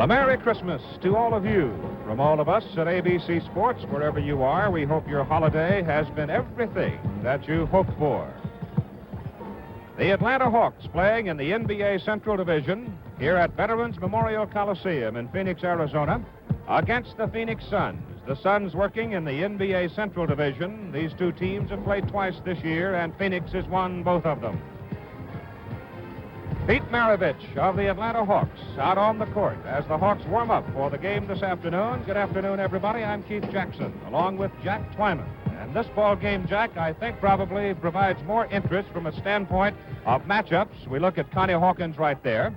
Well, a Merry Christmas to all of you. From all of us at ABC Sports, wherever you are, we hope your holiday has been everything that you hoped for. The Atlanta Hawks playing in the NBA Central Division here at Veterans Memorial Coliseum in Phoenix, Arizona, against the Phoenix Suns. The Suns working in the NBA Central Division. These two teams have played twice this year, and Phoenix has won both of them. Pete Maravich of the Atlanta Hawks out on the court as the Hawks warm up for the game this afternoon. Good afternoon, everybody. I'm Keith Jackson, along with Jack Twyman. And this ball game, Jack, I think probably provides more interest from a standpoint of matchups. We look at Connie Hawkins right there.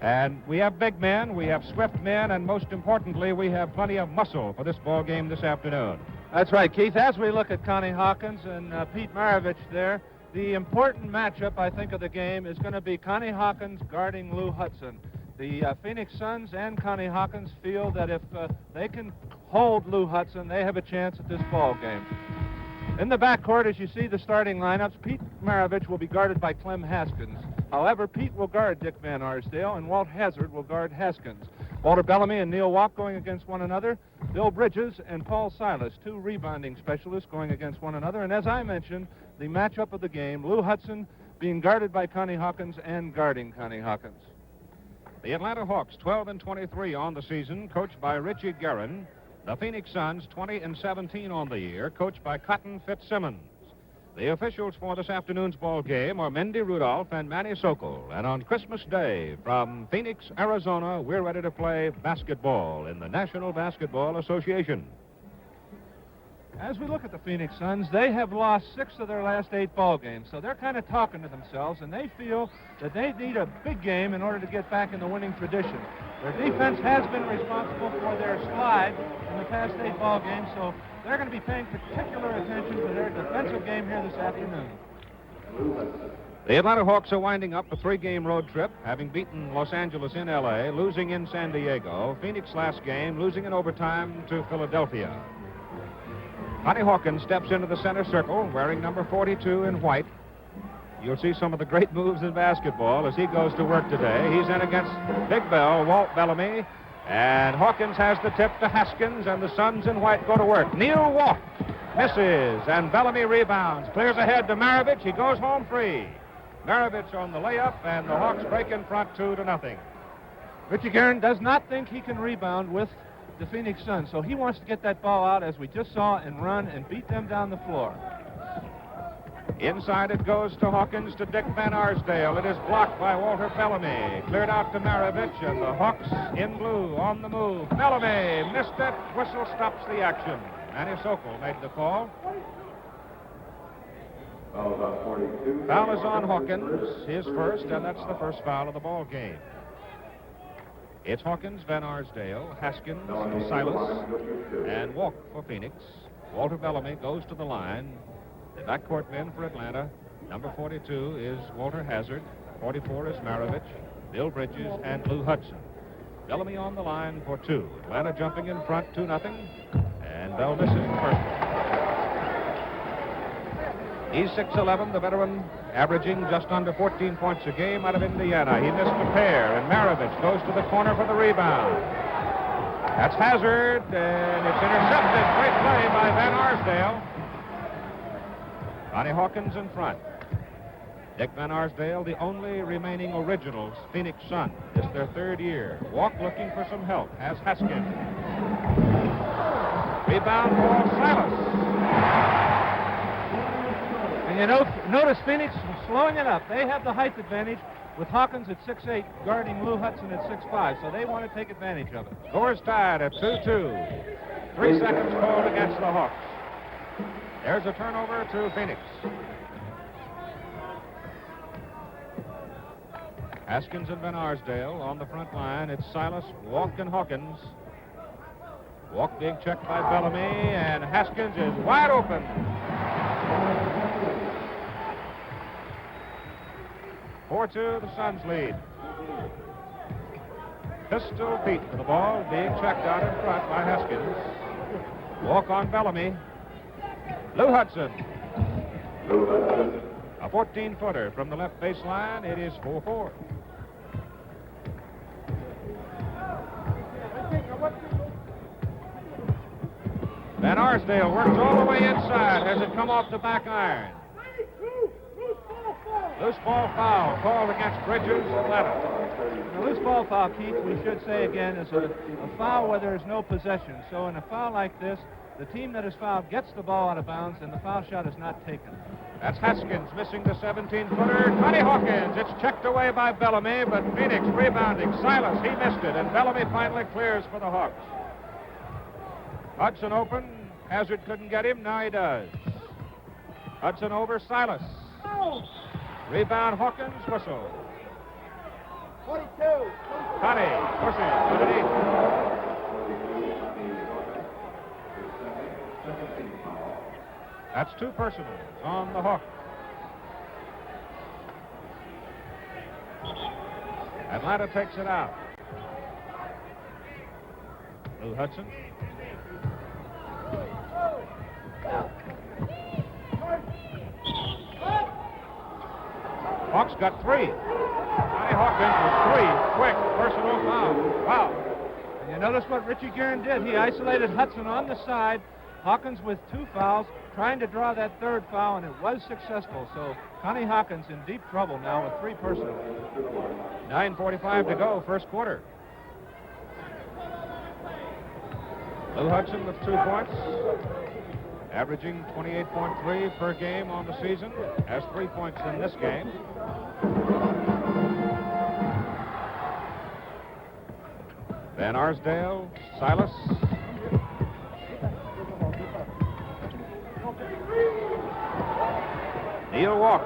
And we have big men, we have swift men, and most importantly, we have plenty of muscle for this ball game this afternoon. That's right, Keith. As we look at Connie Hawkins and Pete Maravich there, the important matchup, I think, of the game is going to be Connie Hawkins guarding Lou Hudson. The Phoenix Suns and Connie Hawkins feel that if they can hold Lou Hudson, they have a chance at this ball game. In the backcourt, as you see the starting lineups, Pete Maravich will be guarded by Clem Haskins. However, Pete will guard Dick Van Arsdale, and Walt Hazard will guard Haskins. Walter Bellamy and Neil Walk going against one another. Bill Bridges and Paul Silas, two rebounding specialists going against one another. And as I mentioned, the matchup of the game, Lou Hudson being guarded by Connie Hawkins and guarding Connie Hawkins. The Atlanta Hawks, 12-23 on the season, coached by Richie Guerin. The Phoenix Suns, 20-17 on the year, coached by Cotton Fitzsimmons. The officials for this afternoon's ball game are Mindy Rudolph and Manny Sokol. And on Christmas Day, from Phoenix, Arizona, we're ready to play basketball in the National Basketball Association. As we look at the Phoenix Suns, they have lost 6 of their last 8 ball games, so they're kind of talking to themselves, and they feel that they need a big game in order to get back in the winning tradition. Their defense has been responsible for their slide in the past 8 ball games, so they're going to be paying particular attention to their defensive game here this afternoon. The Atlanta Hawks are winding up a 3-game road trip, having beaten Los Angeles in L.A., losing in San Diego, Phoenix last game, losing in overtime to Philadelphia. Connie Hawkins steps into the center circle, wearing number 42 in white. You'll see some of the great moves in basketball as he goes to work today. He's in against Big Bell, Walt Bellamy, and Hawkins has the tip to Haskins, and the Suns in white go to work. Neil Walk misses, and Bellamy rebounds, clears ahead to Maravich. He goes home free. Maravich on the layup, and the Hawks break in front 2-0. Richie Guerin does not think he can rebound with the Phoenix Suns, so he wants to get that ball out, as we just saw, and run and beat them down the floor. Inside it goes to Hawkins to Dick Van Arsdale. It is blocked by Walter Bellamy. Cleared out to Maravich, and the Hawks in blue on the move. Bellamy missed it. Whistle stops the action. Manny Sokol made the call. Foul is on Hawkins, his first, and that's the first foul of the ball game. It's Hawkins, Van Arsdale, Haskins, Silas, and Walk for Phoenix. Walter Bellamy goes to the line. The backcourt men for Atlanta. Number 42 is Walter Hazard. 44 is Maravich, Bill Bridges, and Lou Hudson. Bellamy on the line for 2. Atlanta jumping in front 2-0. And Bell misses the first one. He's 6'11", the veteran, averaging just under 14 points a game out of Indiana. He missed a pair, and Maravich goes to the corner for the rebound. That's Hazard, and it's intercepted. Great play by Van Arsdale. Connie Hawkins in front. Dick Van Arsdale, the only remaining originals Phoenix Sun. It's their 3rd year. Walk looking for some help. Has Haskins. Rebound for Silas. And you know, notice Phoenix slowing it up. They have the height advantage with Hawkins at 6'8", guarding Lou Hudson at 6'5", so they want to take advantage of it. Scores tied at 2-2. 3 seconds called against the Hawks. There's a turnover to Phoenix. Haskins and Van Arsdale on the front line. It's Silas, Walk, and Hawkins. Walk being checked by Bellamy, and Haskins is wide open. (4-2), the Suns lead. Pistol Pete for the ball, being checked out in front by Haskins. Walk on Bellamy. Lou Hudson. A 14-footer from the left baseline. It is 4-4. And Arsdale works all the way inside. Has it come off the back iron? Loose ball foul called against Bridges, Atlanta. The loose ball foul, Keith, we should say again, is a foul where there is no possession. So in a foul like this, the team that is fouled gets the ball out of bounds, and the foul shot is not taken. That's Haskins missing the 17-footer. Connie Hawkins. It's checked away by Bellamy, but Phoenix rebounding. Silas, he missed it, and Bellamy finally clears for the Hawks. Hudson open. Hazard couldn't get him. Now he does. Hudson over Silas. Rebound Hawkins. Whistle. 22. Connie pushes underneath. That's two personals on the Hawks. Atlanta takes it out. Lou Hudson. Hawks got three. Connie Hawkins with three quick personal fouls. Wow. And you notice what Richie Guerin did. He isolated Hudson on the side. Hawkins with two fouls, trying to draw that third foul, and it was successful. So Connie Hawkins in deep trouble now with three personals. 9:45 to go, first quarter. Lou Hudson with 2 points, averaging 28.3 per game on the season, has 3 points in this game. Van Arsdale, Silas. Neil Walk.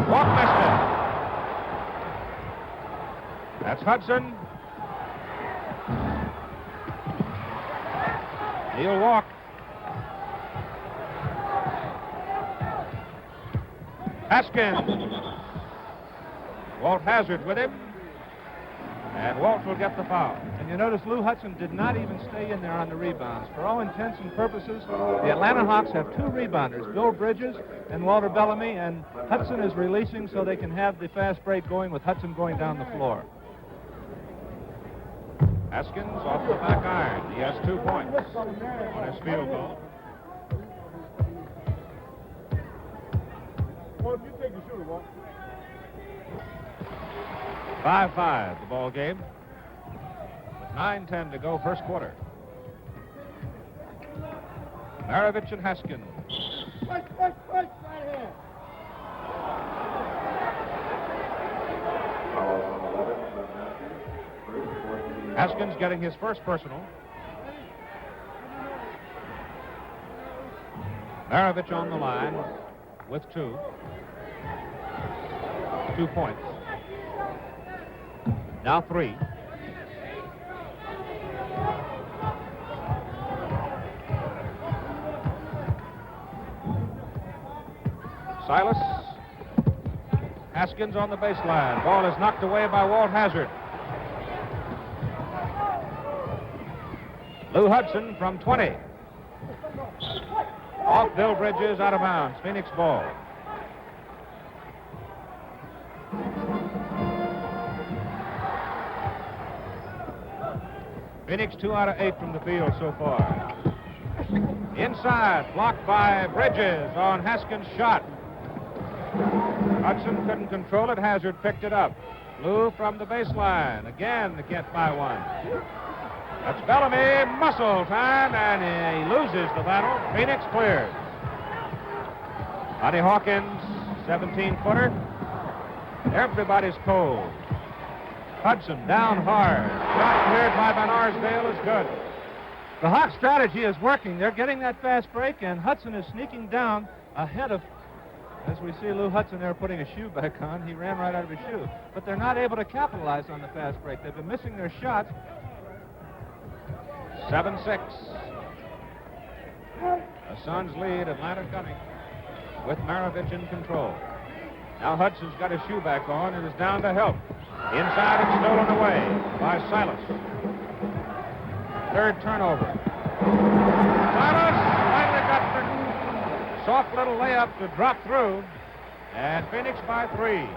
Walk missed it. That's Hudson. Neil Walk. Haskins. Walt Hazard with him. And Walt will get the foul. And you notice Lou Hudson did not even stay in there on the rebounds. For all intents and purposes, the Atlanta Hawks have two rebounders, Bill Bridges and Walter Bellamy, and Hudson is releasing so they can have the fast break going with Hudson going down the floor. Haskins off the back iron. He has 2 points on his field goal. Well, if you take the shooter, Walt. 5-5 the ball game. With 9:10 to go, first quarter. Maravich and Haskins. Right here. Haskins getting his first personal. Maravich on the line with 2. 2 points. Now 3. Silas. Haskins on the baseline. Ball is knocked away by Walt Hazard. Lou Hudson from 20. Off Bill Bridges, out of bounds. Phoenix ball. Phoenix 2 out of 8 from the field so far. Inside, blocked by Bridges on Haskins' shot. Hudson couldn't control it. Hazard picked it up. Lou from the baseline. Again, they can't buy one. That's Bellamy, muscle time, and he loses the battle. Phoenix clears. Connie Hawkins, 17-footer. Everybody's cold. Hudson down hard. Shot cleared by Van Arsdale is good. The Hawks' strategy is working. They're getting that fast break, and Hudson is sneaking down ahead of, as we see Lou Hudson there putting a shoe back on. He ran right out of his shoe. But they're not able to capitalize on the fast break. They've been missing their shots. 7-6. The Suns lead Atlanta coming with Maravich in control. Now Hudson's got his shoe back on and is down to help. Inside and stolen away by Silas. Third turnover. Silas finally got the soft little layup to drop through. And Phoenix by 3.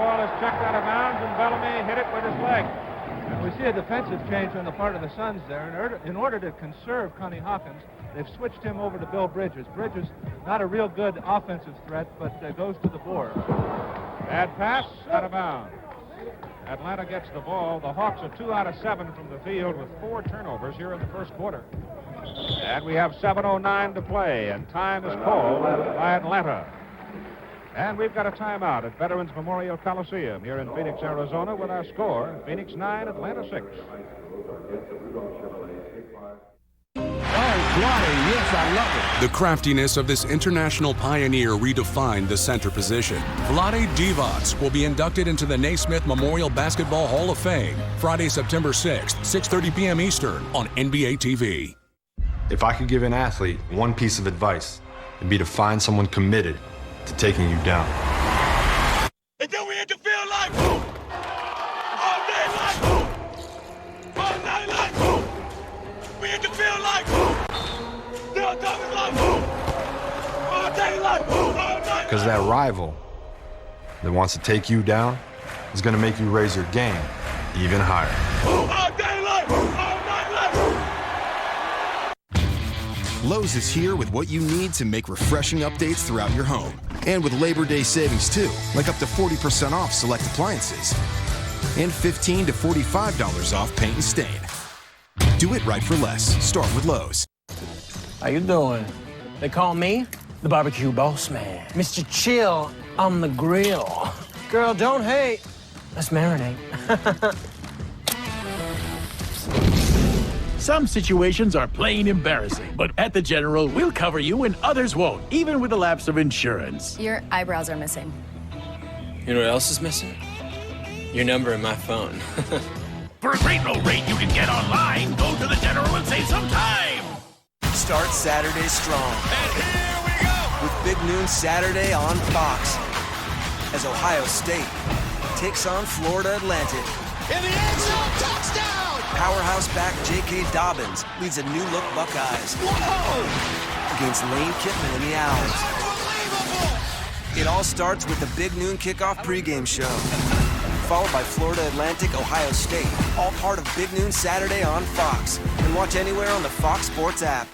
ball is checked out of bounds, and Bellamy hit it with his leg. And we see a defensive change on the part of the Suns there. In order to conserve Connie Hawkins, they've switched him over to Bill Bridges. Bridges, not a real good offensive threat, but goes to the board. Bad pass, out of bounds. Atlanta gets the ball. The Hawks are 2 out of 7 from the field with 4 turnovers here in the first quarter. And we have 7:09 to play, and time is called by Atlanta. And we've got a timeout at Veterans Memorial Coliseum here in Phoenix, Arizona, with our score, Phoenix 9, Atlanta 6. Yes, I love it. The craftiness of this international pioneer redefined the center position. Vlade Divac will be inducted into the Naismith Memorial Basketball Hall of Fame Friday, September 6th, 6:30 p.m. Eastern on NBA TV. If I could give an athlete one piece of advice, it'd be to find someone committed to taking you down. And then we hit the field like boom. All day like boom. All night like boom. We hit the field like boom. Still talking like boom. All day like boom. All night. Because that rival that wants to take you down is going to make you raise your game even higher. Boom. All day like boom. All night like boom. Lowe's is here with what you need to make refreshing updates throughout your home. And with Labor Day savings too, like up to 40% off select appliances. And $15 to $45 off paint and stain. Do it right for less. Start with Lowe's. How you doing? They call me the barbecue boss man. Mr. Chill on the grill. Girl, don't hate. Let's marinate. Some situations are plain embarrassing, but at the General, we'll cover you when others won't, even with a lapse of insurance. Your eyebrows are missing. You know what else is missing? Your number in my phone. For a great low rate you can get online, go to the General and save some time. Start Saturday strong. And here we go. With Big Noon Saturday on Fox. As Ohio State takes on Florida Atlantic. In the end zone, touchdown! Powerhouse back J.K. Dobbins leads a new-look Buckeyes. Whoa! Against Lane Kiffin and the Owls. Unbelievable! It all starts with the Big Noon Kickoff pregame show. Followed by Florida Atlantic, Ohio State. All part of Big Noon Saturday on Fox. And watch anywhere on the Fox Sports app.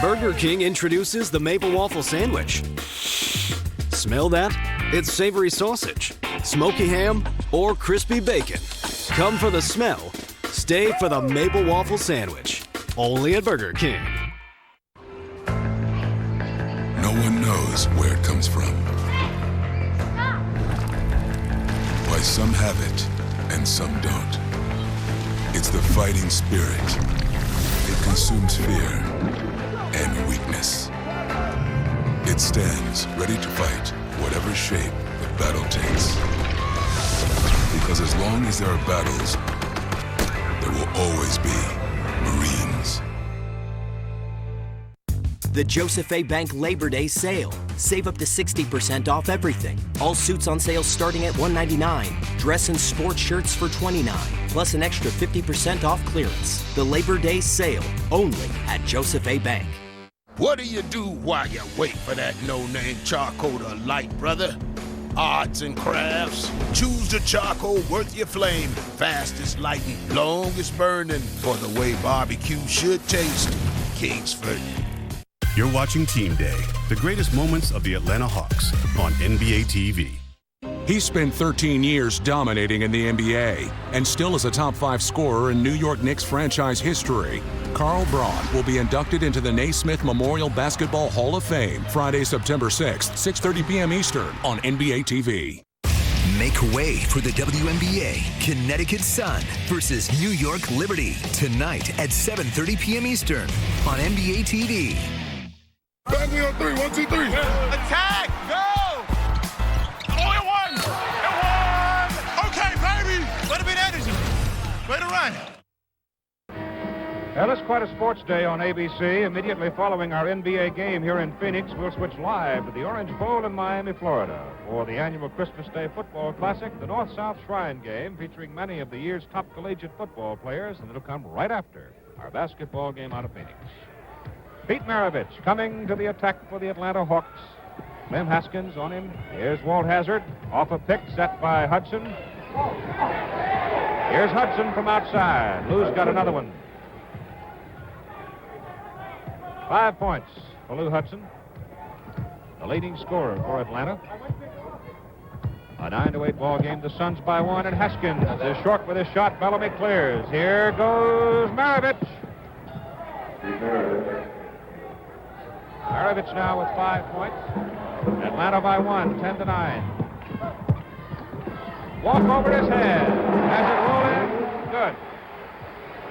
Burger King introduces the Maple Waffle Sandwich. Smell that? It's savory sausage, smoky ham, or crispy bacon. Come for the smell. Stay for the Maple Waffle Sandwich. Only at Burger King. No one knows where it comes from. Why some have it and some don't. It's the fighting spirit. It consumes fear and weakness. It stands ready to fight whatever shape the battle takes. Because as long as there are battles, there will always be Marines. The Joseph A. Bank Labor Day sale. Save up to 60% off everything. All suits on sale starting at $199. Dress and sports shirts for $29. Plus an extra 50% off clearance. The Labor Day sale, only at Joseph A. Bank. What do you do while you wait for that no-name charcoal to light, brother? Arts and crafts. Choose the charcoal worth your flame. Fastest lighting, longest burning. For the way barbecue should taste. Kingsford. You're watching Team Day, the greatest moments of the Atlanta Hawks on NBA TV. He spent 13 years dominating in the NBA and still is a top 5 scorer in New York Knicks franchise history. Carl Braun will be inducted into the Naismith Memorial Basketball Hall of Fame Friday, September 6th, 6:30 p.m. Eastern on NBA TV. Make way for the WNBA. Connecticut Sun versus New York Liberty tonight at 7:30 p.m. Eastern on NBA TV. Bagley on 3, 1, 2, 3. Attack, go! Only one! It won! Okay, baby! Way to be energy. Way to run. Well, it's quite a sports day on ABC. Immediately following our NBA game here in Phoenix, we'll switch live to the Orange Bowl in Miami, Florida, for the annual Christmas Day Football Classic, the North-South Shrine Game, featuring many of the year's top collegiate football players, and it'll come right after our basketball game out of Phoenix. Pete Maravich coming to the attack for the Atlanta Hawks. Clem Haskins on him. Here's Walt Hazard off a pick set by Hudson. Here's Hudson from outside. Lou's got another one. 5 points for Lou Hudson, the leading scorer for Atlanta. A 9-8 ball game. The Suns by 1, and Haskins is short with his shot. Bellamy clears. Here goes Maravich. Maravich now with 5 points. Atlanta by 1, 10-9. Walk over his head. Has it roll in? Good.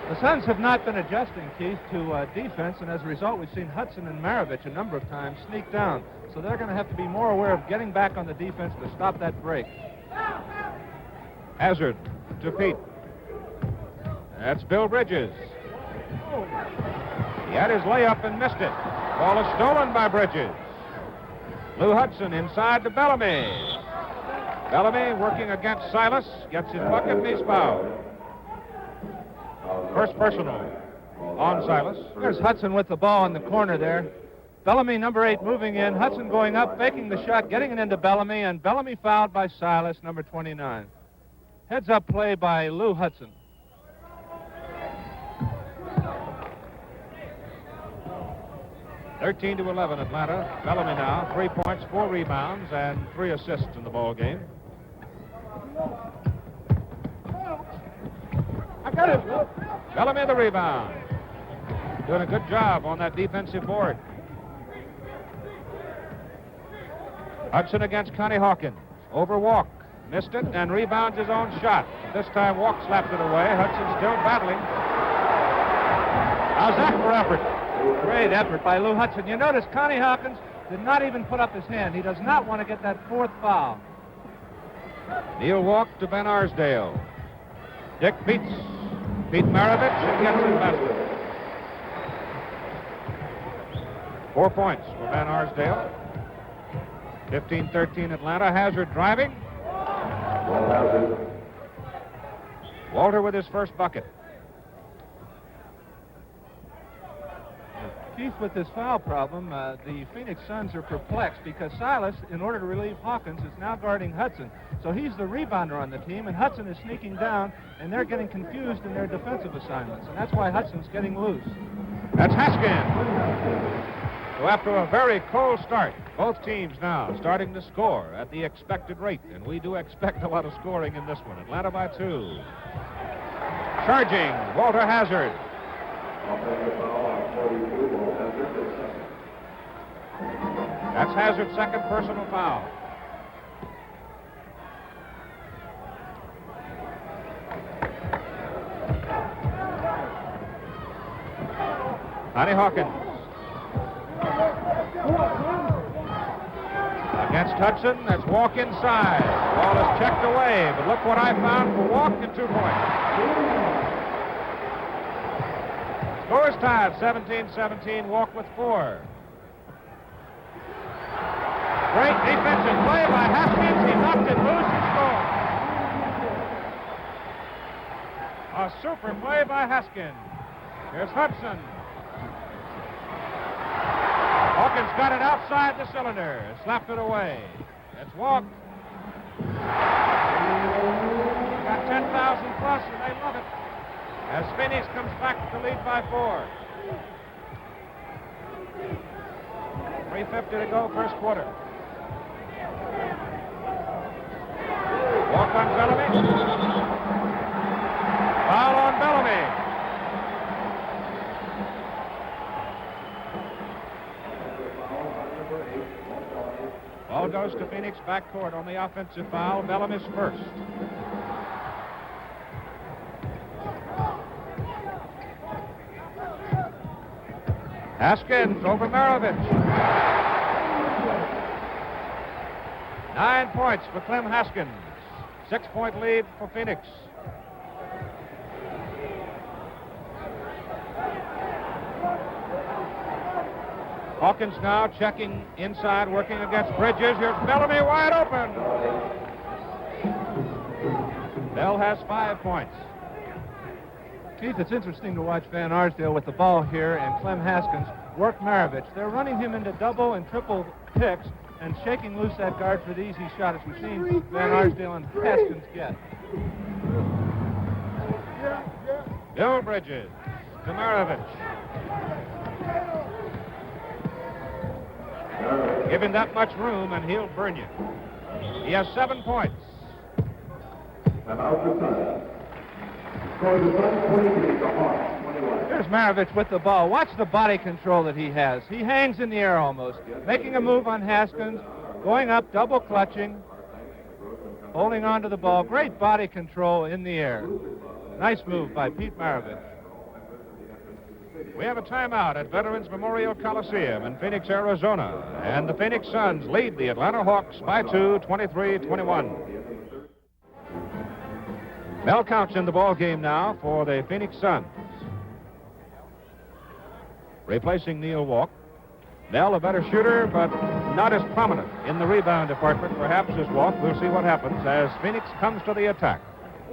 The Suns have not been adjusting, Keith, to defense, and as a result, we've seen Hudson and Maravich a number of times sneak down. So they're going to have to be more aware of getting back on the defense to stop that break. Hazard to Pete. That's Bill Bridges. He had his layup and missed it. Ball is stolen by Bridges. Lou Hudson inside to Bellamy. Bellamy working against Silas. Gets his bucket and he's fouled. First personal on Silas. There's Hudson with the ball in the corner there. Bellamy, number 8, moving in. Hudson going up, faking the shot, getting it into Bellamy, and Bellamy fouled by Silas, number 29. Heads-up play by Lou Hudson. (13 to 11) Atlanta. Bellamy now, 3 points, 4 rebounds, and 3 assists in the ball game. I got it. Bellamy the rebound. Doing a good job on that defensive board. Hudson against Connie Hawkins. Over Walk. Missed it and rebounds his own shot. This time Walk slapped it away. Hudson still battling. How's that for effort? Great effort by Lou Hudson. You notice Connie Hawkins did not even put up his hand. He does not want to get that 4th foul. Neil Walk to Ben Arsdale. Dick beats Pete Maravich and gets his basket. 4 points for Ben Arsdale. 15-13 Atlanta. Hazard driving. Walter with his first bucket. Keith, with this foul problem, the Phoenix Suns are perplexed because Silas, in order to relieve Hawkins, is now guarding Hudson. So he's the rebounder on the team, and Hudson is sneaking down, and they're getting confused in their defensive assignments, and that's why Hudson's getting loose. That's Haskins. So after a very cold start, both teams now starting to score at the expected rate, and we do expect a lot of scoring in this one. Atlanta by 2. Charging, Walter Hazard. That's Hazard's second personal foul. Connie Hawkins. Against Hudson, that's Walk inside. Ball is checked away, but look what I found for Walk and 2 points. Score is tied, 17-17, Walk with 4. Great defensive play by Haskins. He knocked it loose and scored. A super play by Haskins. Here's Hudson. Hawkins got it outside the cylinder. Slapped it away. It's Walk. Got 10,000 plus, and they love it. As Phoenix comes back to lead by 4. 3:50 to go, first quarter. Walk on Bellamy. Foul on Bellamy. Ball goes to Phoenix backcourt on the offensive foul. Bellamy's first. Haskins over Maravich. 9 points for Clem Haskins. 6-point lead for Phoenix. Hawkins now checking inside, working against Bridges. Here's Bellamy wide open. Bell has 5 points. Keith, it's interesting to watch Van Arsdale with the ball here and Clem Haskins work Maravich. They're running him into double and triple picks, and shaking loose that guard for the easy shot, as we've seen Van Arsdale and Haskins get. Bill Bridges to Maravich. Give him that much room and he'll burn you. He has 7 points. Here's Maravich with the ball. Watch the body control that he has. He hangs in the air almost, making a move on Haskins, going up, double clutching, holding on to the ball. Great body control in the air. Nice move by Pete Maravich. We have a timeout at Veterans Memorial Coliseum in Phoenix, Arizona. And the Phoenix Suns lead the Atlanta Hawks by 2, 23-21. Mel Count's in the ball game now for the Phoenix Suns. Replacing Neil Walk. Mel, a better shooter, but not as prominent in the rebound department, perhaps, as Walk. We'll see what happens as Phoenix comes to the attack.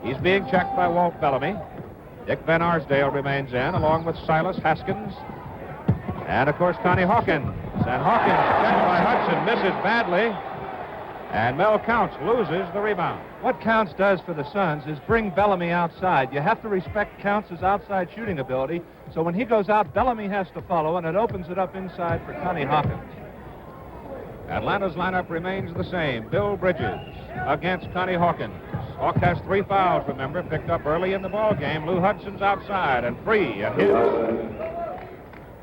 He's being checked by Walt Bellamy. Dick Van Arsdale remains in, along with Silas Haskins. And, of course, Connie Hawkins. And Hawkins, checked by Hudson, misses badly. And Mel Counts loses the rebound. What Counts does for the Suns is bring Bellamy outside. You have to respect Counts' outside shooting ability. So when he goes out, Bellamy has to follow, and it opens it up inside for Connie Hawkins. Atlanta's lineup remains the same. Bill Bridges against Connie Hawkins. Hawk has 3 fouls, remember, picked up early in the ball game. Lou Hudson's outside and free and his.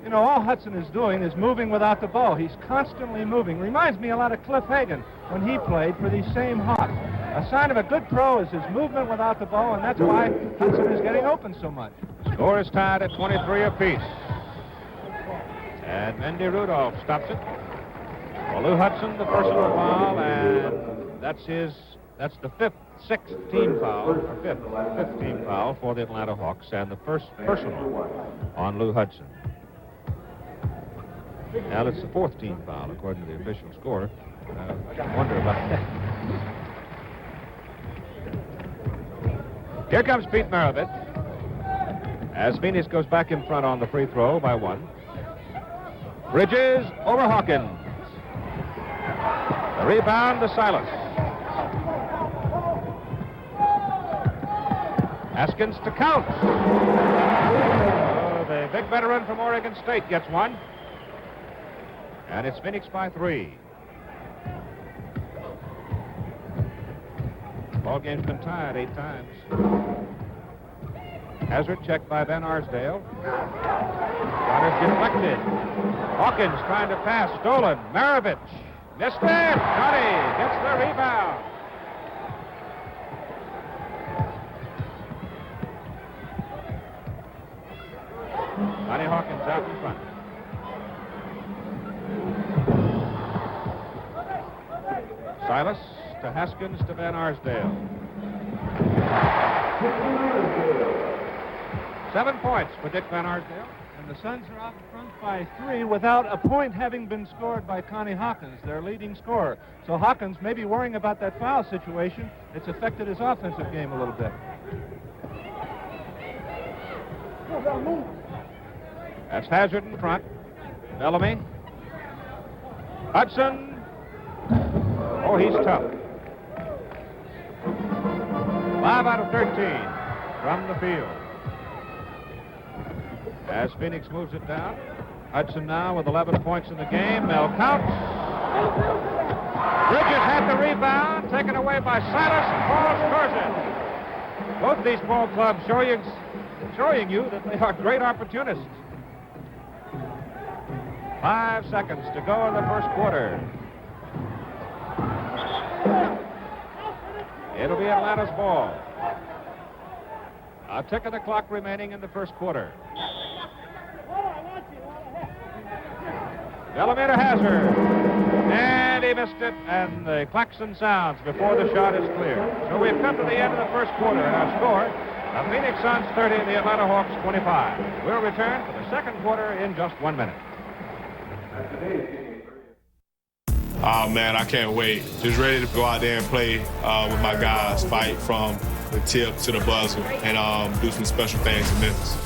You know, all Hudson is doing is moving without the ball. He's constantly moving. Reminds me a lot of Cliff Hagan when he played for these same Hawks. A sign of a good pro is his movement without the ball, and that's why Hudson is getting open so much. Score is tied at 23 apiece. And Mendy Rudolph stops it. Well, Lou Hudson, the personal foul, and that's the sixth team foul, or fifth team foul for the Atlanta Hawks, and the first personal on Lou Hudson. Now it's the 4th team foul, according to the official score. I wonder about that. Here comes Pete Maravich as Phoenix goes back in front on the free throw by 1. Bridges over Hawkins. The rebound to Silas. Haskins to Counts. Oh, the big veteran from Oregon State gets one. And it's Phoenix by 3. Ball game's been tied 8 times. Hazard checked by Van Arsdale. Got it deflected. Hawkins trying to pass. Stolen. Maravich. Missed it. Connie gets the rebound. Connie Hawkins out in front. Silas to Haskins to Van Arsdale. 7 points for Dick Van Arsdale. And the Suns are out in front by 3 without a point having been scored by Connie Hawkins, their leading scorer. So Hawkins may be worrying about that foul situation. It's affected his offensive game a little bit. That's Hazard in front. Bellamy. Hudson. Oh, he's tough. 5 out of 13 from the field. As Phoenix moves it down, Hudson now with 11 points in the game. Mel Counts. Bridges had the rebound, taken away by Silas, and Paul scores it. Both these ball clubs showing you that they are great opportunists. 5 seconds to go in the first quarter. It'll be Atlanta's ball. A tick of the clock remaining in the first quarter. Bellamy to Hazard. And he missed it, and the klaxon sounds before the shot is cleared. So we've come to the end of the first quarter, and our score, the Phoenix Suns 30 and the Atlanta Hawks 25. We'll return for the second quarter in just 1 minute. Oh, man, I can't wait. Just ready to go out there and play with my guys, fight from the tip to the buzzer, and do some special things in Memphis.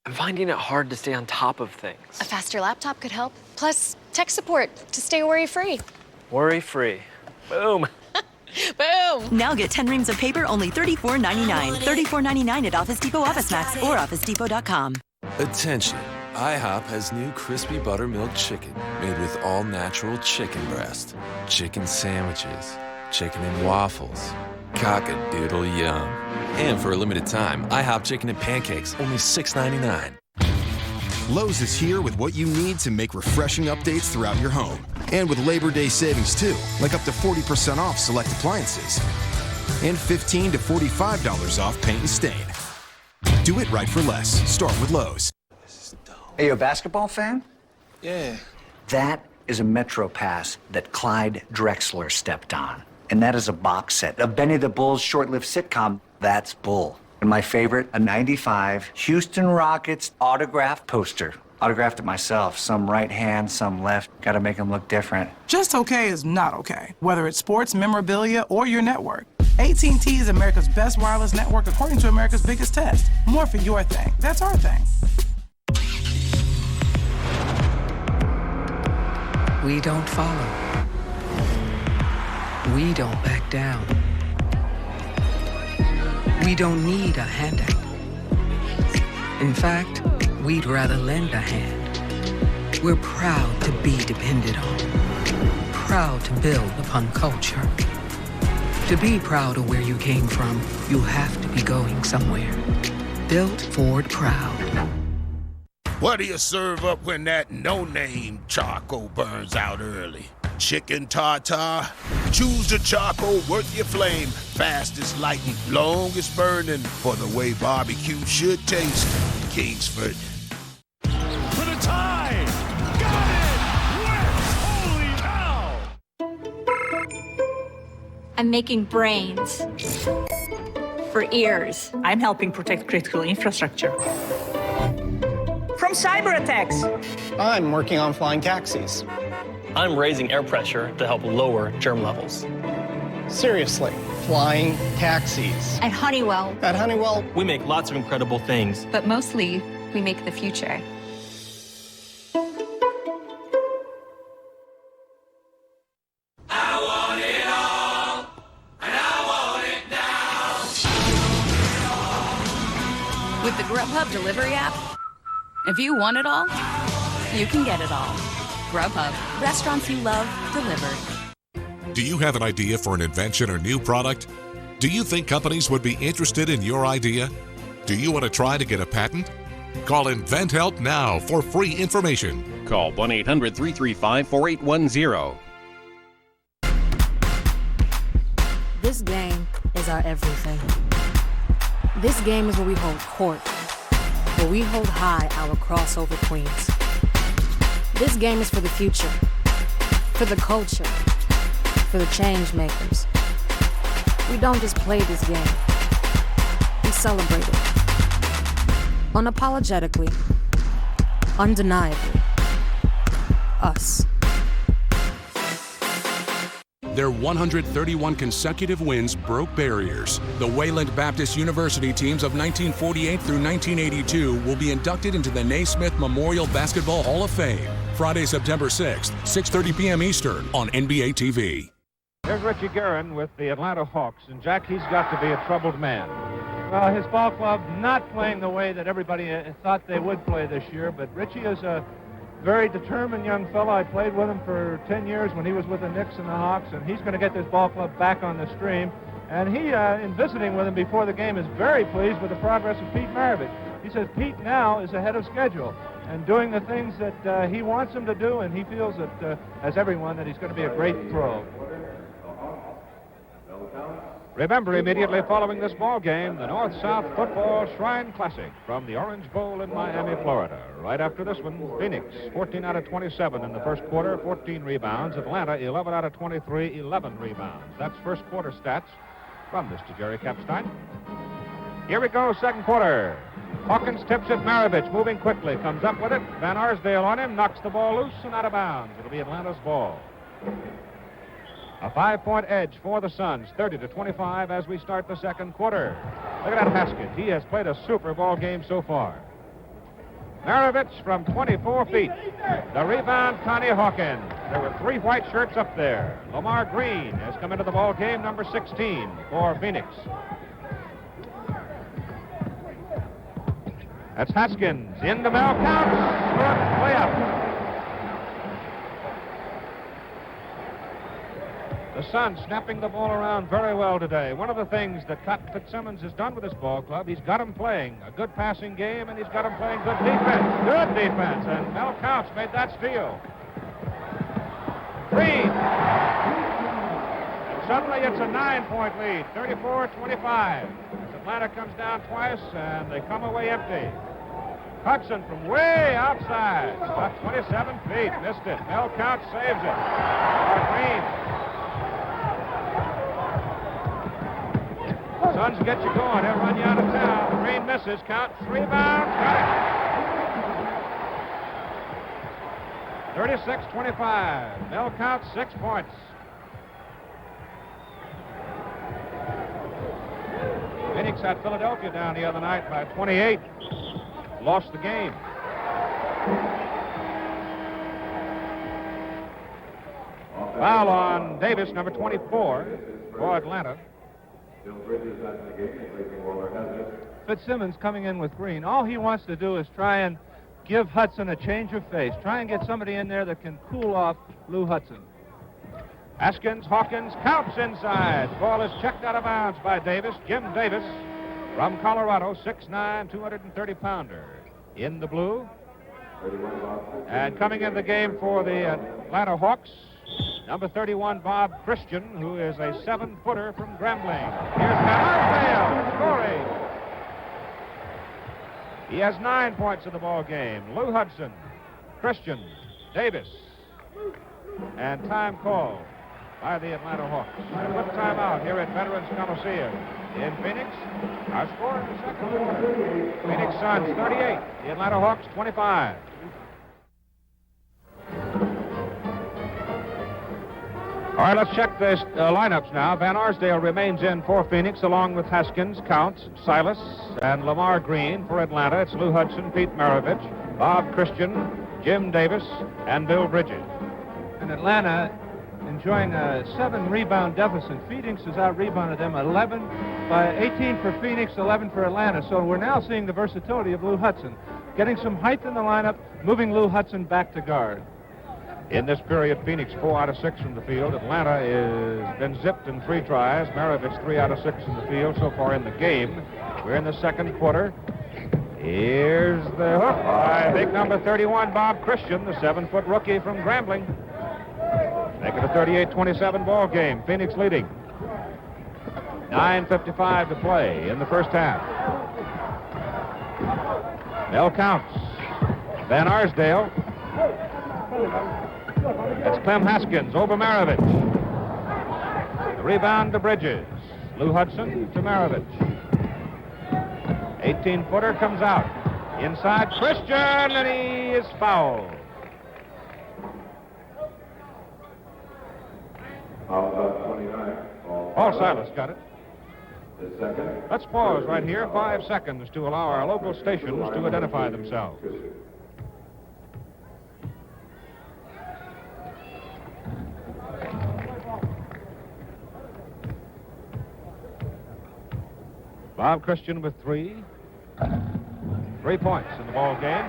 I'm finding it hard to stay on top of things. A faster laptop could help. Plus, tech support to stay worry-free. Worry-free. Boom. Boom! Now get 10 reams of paper, only $34.99. $34.99 at Office Depot, Office Max, or OfficeDepot.com. Attention. IHOP has new crispy buttermilk chicken made with all-natural chicken breast, chicken sandwiches, chicken and waffles, cock-a-doodle yum. And for a limited time, IHOP chicken and pancakes, only $6.99. Lowe's is here with what you need to make refreshing updates throughout your home. And with Labor Day savings too, like up to 40% off select appliances. And $15 to $45 off paint and stain. Do it right for less. Start with Lowe's. Are you a basketball fan? Yeah. That is a Metro Pass that Clyde Drexler stepped on. And that is a box set of Benny the Bull's short-lived sitcom, That's Bull. And my favorite, a 95 Houston Rockets autographed poster. Autographed it myself, some right hand, some left. Gotta make them look different. Just okay is not okay, whether it's sports, memorabilia, or your network. AT&T is America's best wireless network according to America's biggest test. More for your thing. That's our thing. We don't follow. We don't back down. We don't need a handout. In fact, we'd rather lend a hand. We're proud to be depended on. Proud to build upon culture. To be proud of where you came from, you have to be going somewhere. Built Ford proud. What do you serve up when that no-name charcoal burns out early? Chicken tartare? Choose the charcoal worth your flame. Fastest lighting, longest burning. For the way barbecue should taste. Kingsford. For the tie! Got it! West! Holy cow! I'm making brains for ears. I'm helping protect critical infrastructure from cyber attacks. I'm working on flying taxis. I'm raising air pressure to help lower germ levels. Seriously, flying taxis. At Honeywell. At Honeywell, we make lots of incredible things. But mostly, we make the future. I want it all, and I want it now. With the Grubhub delivery app, if you want it all, you can get it all. Grubhub, restaurants you love, delivered. Do you have an idea for an invention or new product? Do you think companies would be interested in your idea? Do you want to try to get a patent? Call InventHelp now for free information. Call 1-800-335-4810. This game is our everything. This game is where we hold court, where we hold high our crossover queens. This game is for the future, for the culture, for the change makers. We don't just play this game, we celebrate it. Unapologetically, undeniably, us. Their 131 consecutive wins broke barriers. The Wayland Baptist University teams of 1948 through 1982 will be inducted into the Naismith Memorial Basketball Hall of Fame. Friday, September 6th, 6:30 p.m. Eastern on NBA TV. There's Richie Guerin with the Atlanta Hawks, and Jack, he's got to be a troubled man. Well, his ball club not playing the way that everybody thought they would play this year, but Richie is a very determined young fellow. I played with him for 10 years when he was with the Knicks and the Hawks, and he's going to get this ball club back on the stream. And he, in visiting with him before the game, is very pleased with the progress of Pete Maravich. He says Pete now is ahead of schedule and doing the things that he wants him to do, and he feels that, as everyone, that he's going to be a great pro. Remember, immediately following this ball game, the North-South Football Shrine Classic from the Orange Bowl in Miami, Florida. Right after this one, Phoenix, 14 out of 27 in the first quarter, 14 rebounds. Atlanta, 11 out of 23, 11 rebounds. That's first quarter stats from Mr. Jerry Kapstein. Here we go, second quarter. Hawkins tips it, Maravich moving quickly, comes up with it. Van Arsdale on him, knocks the ball loose and out of bounds. It'll be Atlanta's ball. A 5-point edge for the Suns, 30-25 as we start the second quarter. Look at that Haskett. He has played a super ball game so far. Maravich from 24 feet. The rebound, Connie Hawkins. There were 3 white shirts up there. Lamar Green has come into the ball game, number 16 for Phoenix. That's Haskins into Mel Counts. Way up. The Suns snapping the ball around very well today. One of the things that Cotton Fitzsimmons has done with this ball club, he's got him playing a good passing game, and he's got him playing good defense. Good defense, and Mel Counts made that steal. Green. And suddenly it's a 9-point lead, 34-25. As Atlanta comes down twice, and they come away empty. Hudson from way outside, about 27 feet, missed it. Mel Counts saves it. Green. Suns get you going. He'll run you out of town. Green misses. Count. Rebound. Got it. 36-25. Mel Counts 6 points. Phoenix had Philadelphia down the other night by 28. Lost the game. Foul on Davis, number 24, for Atlanta. Fitzsimmons coming in with Green. All he wants to do is try and give Hudson a change of face. Try and get somebody in there that can cool off Lou Hudson. Haskins, Hawkins, Counts inside. Ball is checked out of bounds by Davis. Jim Davis from Colorado, 6'9", 230-pounder. In the blue. And coming in the game for the Atlanta Hawks, number 31, Bob Christian, who is a 7-footer from Grambling. Here's Arsdale scoring. He has 9 points in the ball game. Lou Hudson, Christian, Davis, and time called by the Atlanta Hawks. And a quick timeout here at Veterans Coliseum in Phoenix. Our score in the second quarter. Phoenix Suns 38, the Atlanta Hawks 25. All right, let's check the lineups now. Van Arsdale remains in for Phoenix, along with Haskins, Counts, Silas, and Lamar Green. For Atlanta, it's Lou Hudson, Pete Maravich, Bob Christian, Jim Davis, and Bill Bridges. And Atlanta enjoying a 7-rebound deficit. Phoenix has out-rebounded them 18 for Phoenix, 11 for Atlanta. So we're now seeing the versatility of Lou Hudson, getting some height in the lineup, moving Lou Hudson back to guard. In this period, Phoenix 4 out of 6 from the field. Atlanta has been zipped in 3 tries. Maravich 3 out of 6 from the field so far in the game. We're in the second quarter. Here's the hook by big number 31, Bob Christian, the 7-foot rookie from Grambling. Make it a 38-27 ball game. Phoenix leading. 9:55 to play in the first half. Mel Counts. Van Arsdale. It's Clem Haskins over Maravich. The rebound to Bridges. Lou Hudson to Maravich. 18-footer comes out. Inside Christian, and he is fouled. Paul Silas got it. Let's pause right here 5 seconds to allow our local stations to identify themselves. Bob Christian with 3 points in the ball game.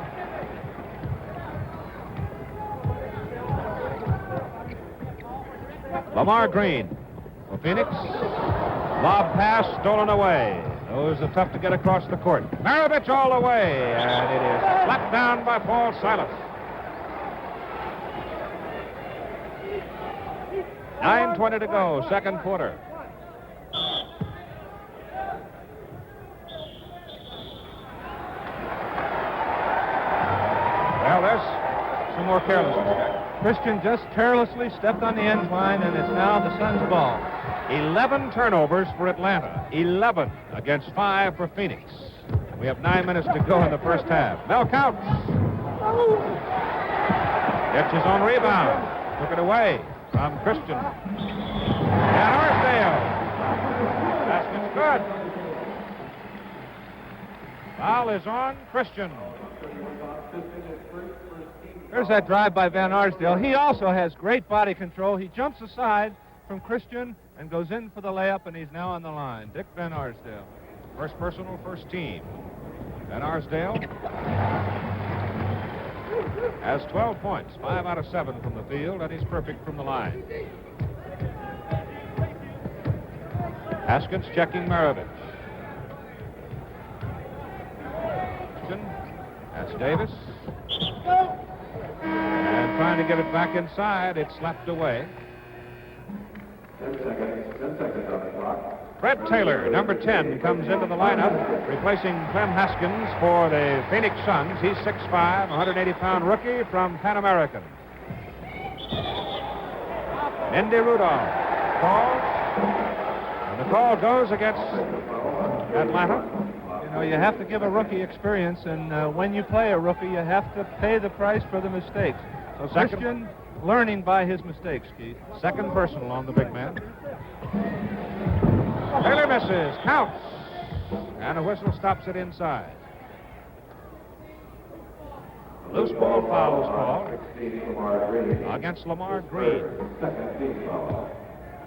Lamar Green for Phoenix. Lob pass stolen away. Those are tough to get across the court. Maravich all the way, and it is slapped down by Paul Silas. 9:20 to go, second quarter. Well, there's some more carelessness. Christian just carelessly stepped on the end line, and it's now the Suns' ball. 11 turnovers for Atlanta. 11 against 5 for Phoenix. We have 9 minutes to go in the first half. Mel Counts. Gets his own rebound. Took it away from Christian. And Arsdale. Basket's good. Foul is on Christian. There's that drive by Van Arsdale. He also has great body control. He jumps aside from Christian and goes in for the layup, and he's now on the line. Dick Van Arsdale. First personal, first team. Van Arsdale has 12 points, 5 out of 7 from the field, and he's perfect from the line. Haskins checking Maravich. That's Davis. And trying to get it back inside, it's slapped away. 10 seconds on the clock. Fred Taylor, number 10, comes into the lineup, replacing Clem Haskins for the Phoenix Suns. He's 6'5", 180-pound rookie from Pan American. Indy Rudolph calls, and the call goes against Atlanta. You know, you have to give a rookie experience, and when you play a rookie, you have to pay the price for the mistakes. So Christian learning by his mistakes, Keith. Second personal on the big man. Taylor misses, counts, and a whistle stops it inside. Loose ball foul is called against Lamar Green.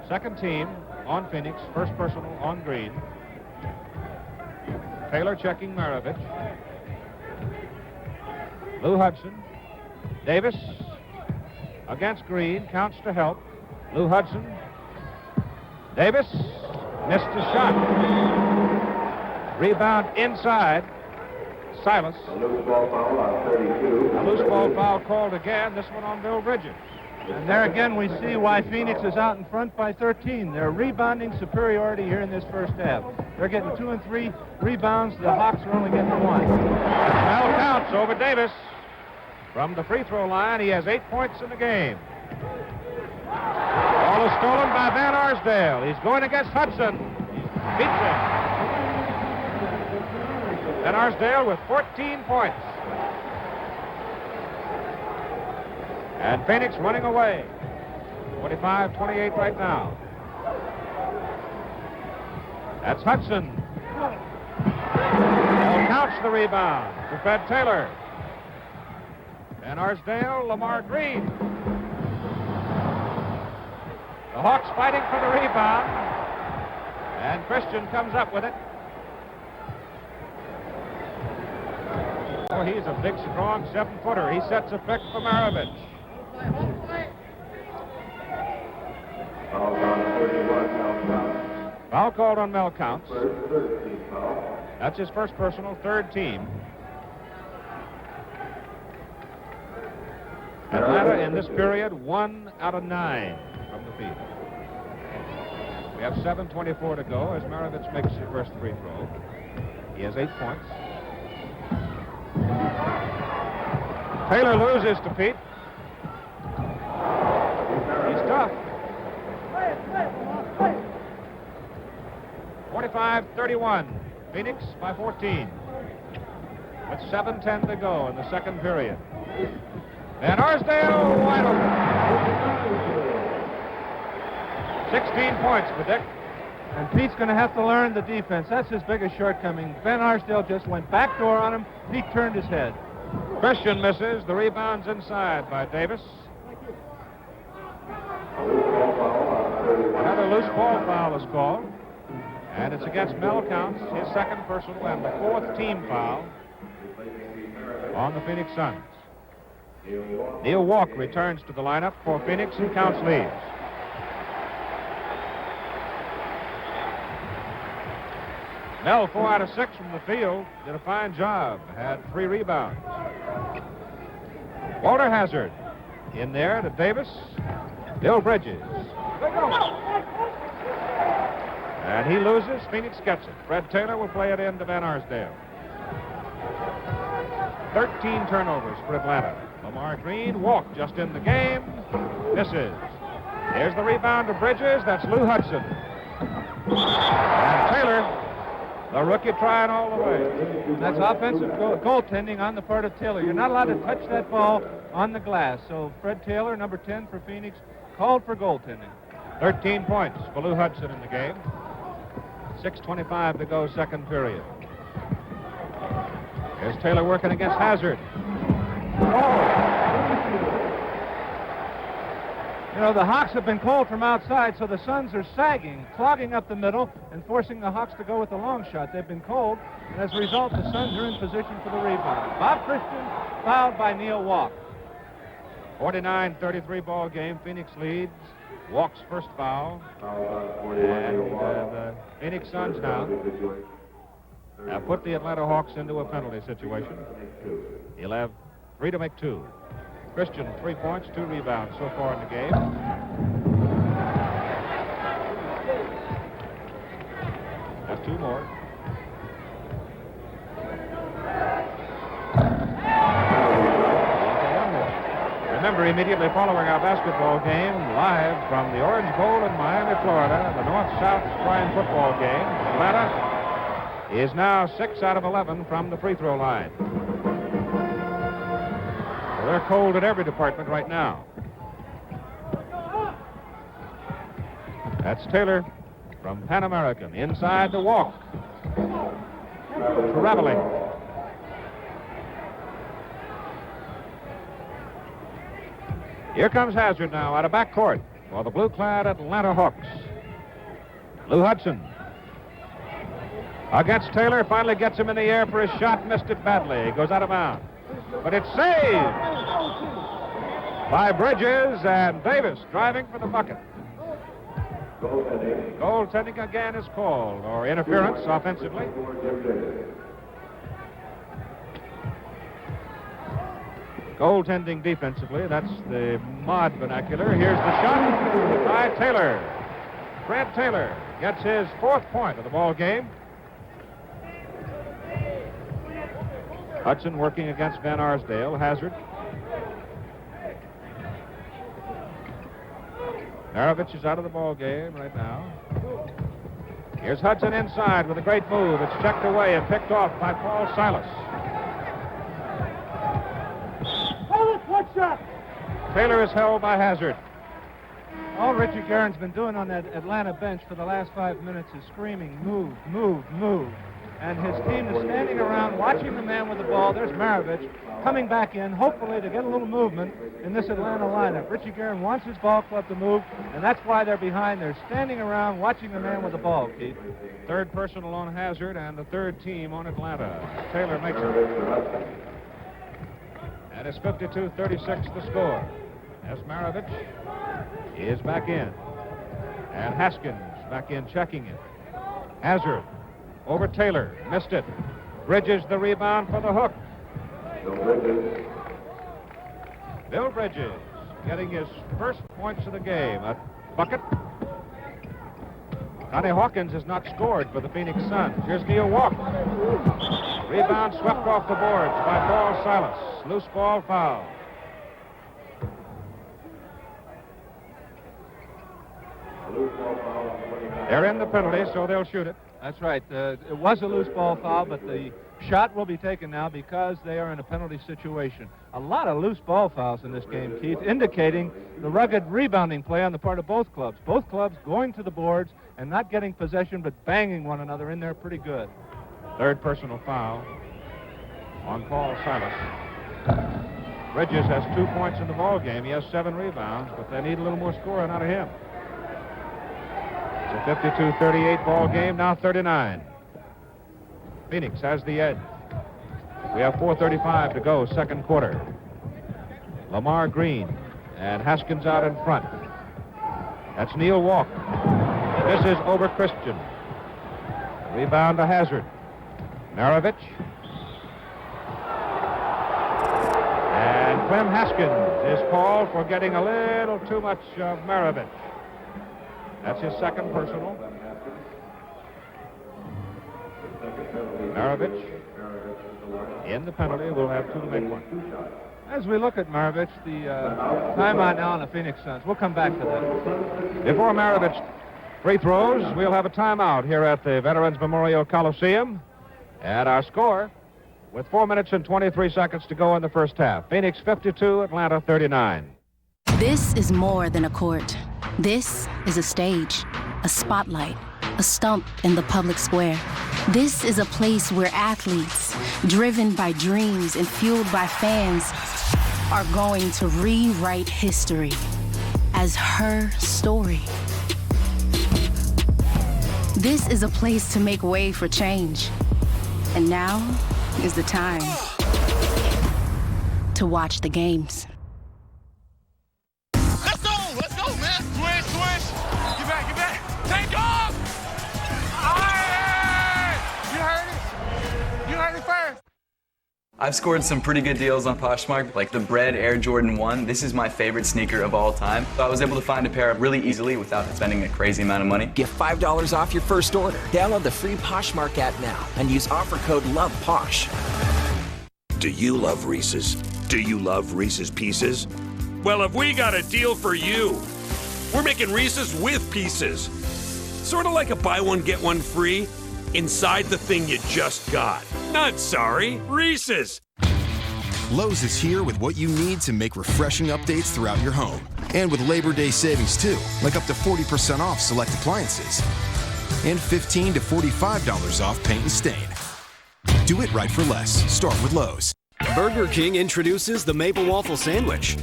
Second team on Phoenix, first personal on Green. Taylor checking Maravich. Lou Hudson. Davis against Green, counts to help. Lou Hudson. Davis missed a shot. Rebound inside. Silas. A loose ball foul on 32. A loose ball foul called again, this one on Bill Bridges. And there again we see why Phoenix is out in front by 13. They're rebounding superiority here in this first half. They're getting 2 and 3 rebounds. The Hawks are only getting 1. Now counts over Davis. From the free throw line, he has 8 points in the game. Ball is stolen by Van Arsdale. He's going against Hudson. Beats him. Van Arsdale with 14 points. And Phoenix running away. 25-28 right now. That's Hudson. Ball counts the rebound to Fred Taylor. Van Arsdale, Lamar Green. The Hawks fighting for the rebound. And Christian comes up with it. Oh, he's a big, strong 7-footer. He sets a pick for Maravich. Foul called on Mel Counts. That's his first personal, third team. Atlanta in this period, 1 out of 9 from the field. We have 7:24 to go as Maravich makes his first free throw. He has 8 points. Taylor loses to Pete. He's tough. 45-31. Phoenix by 14. With 7:10 to go in the second period. Van Arsdale wide open. 16 points for Dick. And Pete's going to have to learn the defense. That's his biggest shortcoming. Van Arsdale just went backdoor on him. Pete turned his head. Christian misses. The rebound's inside by Davis. Another loose ball foul is called. And it's against Mel Counts, his second personal and the fourth team foul on the Phoenix Suns. Neil Walk returns to the lineup for Phoenix and Counts leaves. Mel, 4 out of 6 from the field, did a fine job, had 3 rebounds. Walter Hazard in there to Davis, Bill Bridges. And he loses, Phoenix gets it. Fred Taylor will play it in to Van Arsdale. 13 turnovers for Atlanta. Lamar Green walked just in the game, misses. Here's the rebound to Bridges, that's Lou Hudson. And Taylor, the rookie, trying all the way. That's offensive goaltending on the part of Taylor. You're not allowed to touch that ball on the glass. So Fred Taylor, number 10 for Phoenix, called for goaltending. 13 points for Lou Hudson in the game. 6:25 to go, second period. Here's Taylor working against Hazard. You know, the Hawks have been called from outside, so the Suns are sagging, clogging up the middle, and forcing the Hawks to go with the long shot. They've been called, and as a result, the Suns are in position for the rebound. Bob Christian fouled by Neil Walk. 49-33 ball game. Phoenix leads. Walk's first foul. And the Phoenix Suns now have put the Atlanta Hawks into a penalty situation. He'll have 3 to make 2. Christian, 3 points, 2 rebounds so far in the game. Have 2 more. Remember, immediately following our basketball game, live from the Orange Bowl in Miami, Florida, the North-South Shrine football game, Atlanta is now 6 out of 11 from the free throw line. So they're cold at every department right now. That's Taylor from Pan American. Inside the walk. Traveling. Here comes Hazard now out of backcourt for the blue-clad Atlanta Hawks. Lou Hudson against Taylor, finally gets him in the air for his shot, missed it badly. He goes out of bounds. But it's saved by Bridges, and Davis driving for the bucket. Goaltending again is called, or interference offensively. Goaltending defensively, that's the mod vernacular. Here's the shot by Taylor. Fred Taylor gets his 4th point of the ball game. Hudson working against Van Arsdale. Hazard. Maravich is out of the ball game right now. Here's Hudson inside with a great move. It's checked away and picked off by Paul Silas. Taylor is held by Hazard. All Richie Guerin's been doing on that Atlanta bench for the last 5 minutes is screaming, move, move, move. And his team is standing around watching the man with the ball. There's Maravich coming back in, hopefully to get a little movement in this Atlanta lineup. Richie Guerin wants his ball club to move, and that's why they're behind. They're standing around watching the man with the ball, Keith. 3rd personal on Hazard and the 3rd team on Atlanta. Taylor makes it. And it's 52-36 the score. As Maravich is back in. And Haskins back in checking it. Hazard over Taylor. Missed it. Bridges the rebound for the hook. Bill Bridges getting his first points of the game. A bucket. Connie Hawkins has not scored for the Phoenix Suns. Here's Neil Walk. Rebound swept off the boards by Paul Silas. Loose ball foul. They're in the penalty, so they'll shoot it. That's right. It was a loose ball foul, but the shot will be taken now because they are in a penalty situation. A lot of loose ball fouls in this game, Keith, indicating the rugged rebounding play on the part of both clubs. Both clubs going to the boards and not getting possession, but banging one another in there pretty good. 3rd personal foul on Paul Silas. Bridges has 2 points in the ball game. He has 7 rebounds, but they need a little more scoring out of him. It's a 52-38 ball game, now 39. Phoenix has the edge. We have 4:35 to go, 2nd quarter. Lamar Green and Haskins out in front. That's Neil Walk. This is over Christian. Rebound to Hazard. Maravich. And Clem Haskins is called for getting a little too much of Maravich. That's his 2nd personal. Maravich in the penalty will have 2 to make 1. As we look at Maravich, the timeout now on the Phoenix Suns. We'll come back to that. Before Maravich free throws, we'll have a timeout here at the Veterans Memorial Coliseum. And our score, with 4 minutes and 23 seconds to go in the first half. Phoenix 52, Atlanta 39. This is more than a court. This is a stage, a spotlight, a stump in the public square. This is a place where athletes, driven by dreams and fueled by fans, are going to rewrite history as her story. This is a place to make way for change. And now is the time to watch the games. Let's go, man. Switch, switch. Get back. Take off. You heard it first. I've scored some pretty good deals on Poshmark, like the Bread Air Jordan 1. This is my favorite sneaker of all time. So I was able to find a pair really easily without spending a crazy amount of money. Get $5 off your first order. Download the free Poshmark app now and use offer code LOVEPOSH. Do you love Reese's? Do you love Reese's Pieces? Well, have we got a deal for you? We're making Reese's with Pieces. Sort of like a buy one, get one free inside the thing you just got. Not sorry, Reese's. Lowe's is here with what you need to make refreshing updates throughout your home. And with Labor Day savings too, like up to 40% off select appliances. And $15 to $45 off paint and stain. Do it right for less. Start with Lowe's. Burger King introduces the Maple Waffle Sandwich.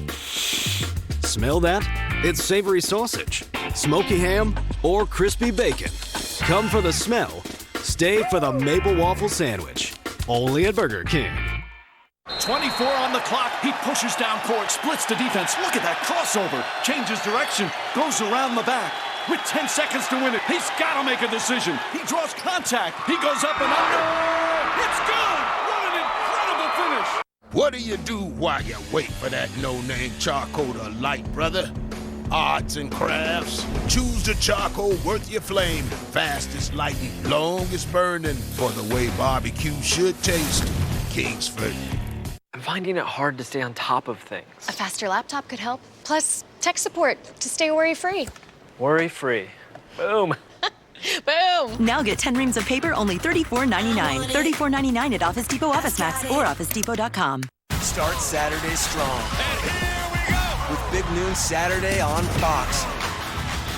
Smell that? It's savory sausage, smoky ham, or crispy bacon. Come for the smell. Stay for the Maple Waffle Sandwich. Only at Burger King. 24 on the clock. He pushes down court, splits the defense. Look at that crossover. Changes direction, goes around the back. With 10 seconds to win it, he's got to make a decision. He draws contact. He goes up and under. It's good. What an incredible finish. What do you do while you wait for that no-name charcoal to light, brother? Arts and crafts. Choose the charcoal worth your flame. Fast as lightning, long as burning. For the way barbecue should taste. Kingsford. I'm finding it hard to stay on top of things. A faster laptop could help. Plus, tech support to stay worry-free. Worry-free. Boom. Boom! Now get 10 reams of paper, only $34.99. $34.99 at Office Depot, Office Max, or OfficeDepot.com. Start Saturday strong. With Big Noon Saturday on Fox.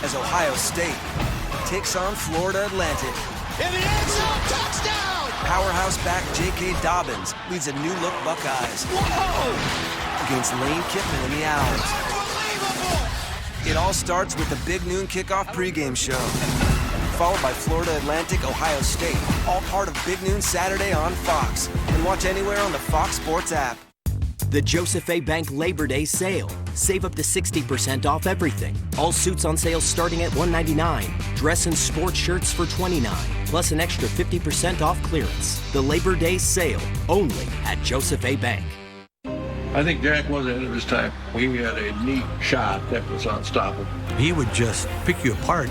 As Ohio State takes on Florida Atlantic. In the end zone, touchdown! Powerhouse back J.K. Dobbins leads a new-look Buckeyes. Whoa! Against Lane Kiffin and the Owls. It all starts with the Big Noon Kickoff pregame show. Followed by Florida Atlantic, Ohio State. All part of Big Noon Saturday on Fox. And watch anywhere on the Fox Sports app. The Joseph A. Bank Labor Day sale. Save up to 60% off everything. All suits on sale starting at $199. Dress and sports shirts for $29. Plus an extra 50% off clearance. The Labor Day sale, only at Joseph A. Bank. I think Jack was ahead of his time. He had a neat shot that was unstoppable. He would just pick you apart.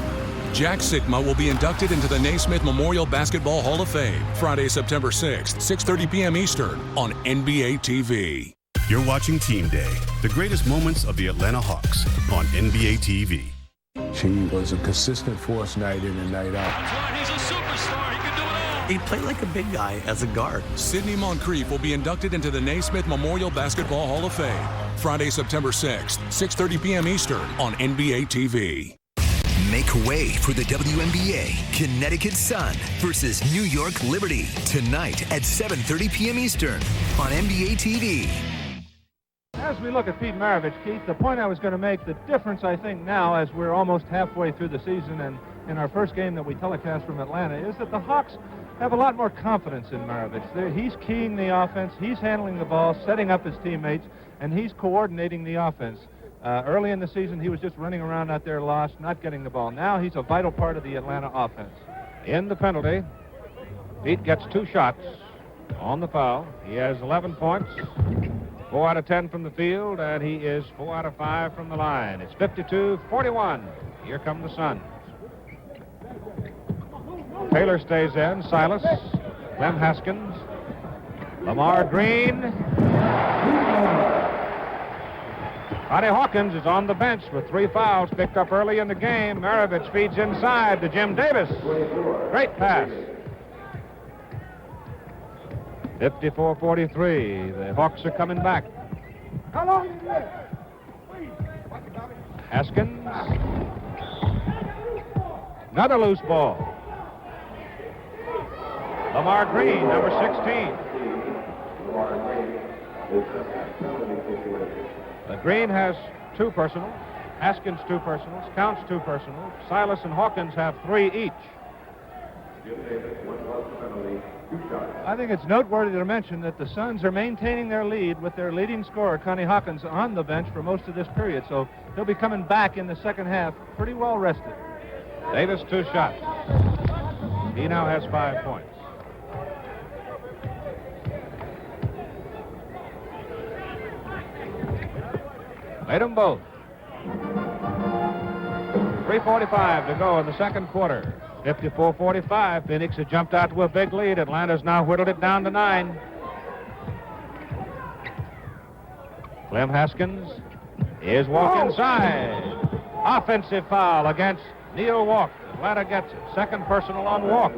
Jack Sigma will be inducted into the Naismith Memorial Basketball Hall of Fame Friday, September 6th, 6:30 p.m. Eastern on NBA TV. You're watching Team Day, the greatest moments of the Atlanta Hawks on NBA TV. He was a consistent force night in and night out. That's why he's a superstar. He can do it all. He played like a big guy as a guard. Sidney Moncrief will be inducted into the Naismith Memorial Basketball Hall of Fame Friday, September 6th, 6:30 p.m. Eastern on NBA TV. Make way for the WNBA. Connecticut Sun versus New York Liberty tonight at 7:30 p.m. Eastern on NBA TV. As we look at Pete Maravich, Keith, the point I was going to make, the difference I think now as we're almost halfway through the season and in our first game that we telecast from Atlanta is that the Hawks have a lot more confidence in Maravich. He's keying the offense, he's handling the ball, setting up his teammates, and he's coordinating the offense. Early in the season, he was just running around out there lost, not getting the ball. Now he's a vital part of the Atlanta offense. In the penalty, Pete gets 2 shots on the foul. He has 11 points, 4 out of 10 from the field, and he is 4 out of 5 from the line. It's 52-41. Here come the Suns. Taylor stays in. Silas, Clem Haskins, Lamar Green. Connie Hawkins is on the bench with 3 fouls picked up early in the game. Maravich feeds inside to Jim Davis. Great pass. 54-43. The Hawks are coming back. Haskins. Another loose ball. Lamar Green, number 16. Green has 2 personals, Haskins 2 personals, Counts 2 personals, Silas and Hawkins have 3 each. I think it's noteworthy to mention that the Suns are maintaining their lead with their leading scorer, Connie Hawkins, on the bench for most of this period, so he'll be coming back in the second half pretty well rested. Davis 2 shots. He now has 5 points. Made them both. 3:45 to go in the second quarter. 54-45. Phoenix has jumped out to a big lead. Atlanta's now whittled it down to 9. Clem Haskins is walk inside. Offensive foul against Neil Walk. Atlanta gets it. Second personal on Walk.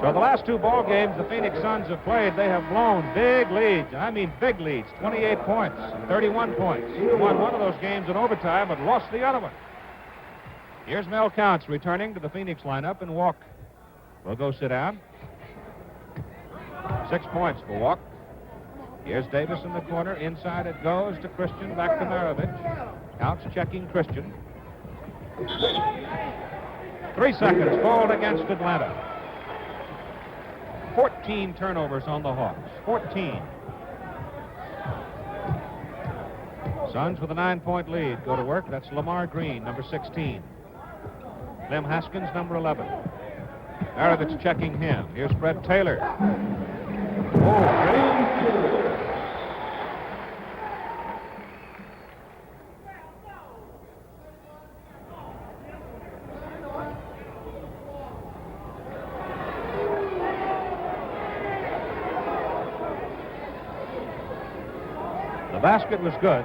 So the last 2 ball games the Phoenix Suns have played, they have blown big leads. I mean big leads. 28 points and 31 points. They won one of those games in overtime but lost the other one. Here's Mel Counts returning to the Phoenix lineup, and Walk will go sit down. 6 points for Walk. Here's Davis in the corner. Inside it goes to Christian, back to Maravich. Counts checking Christian. 3 seconds forward against Atlanta. 14 turnovers on the Hawks. 14. Suns with a 9-point lead. Go to work. That's Lamar Green, number 16. Clem Haskins, number 11. Maravich checking him. Here's Fred Taylor. Oh, great. The basket was good.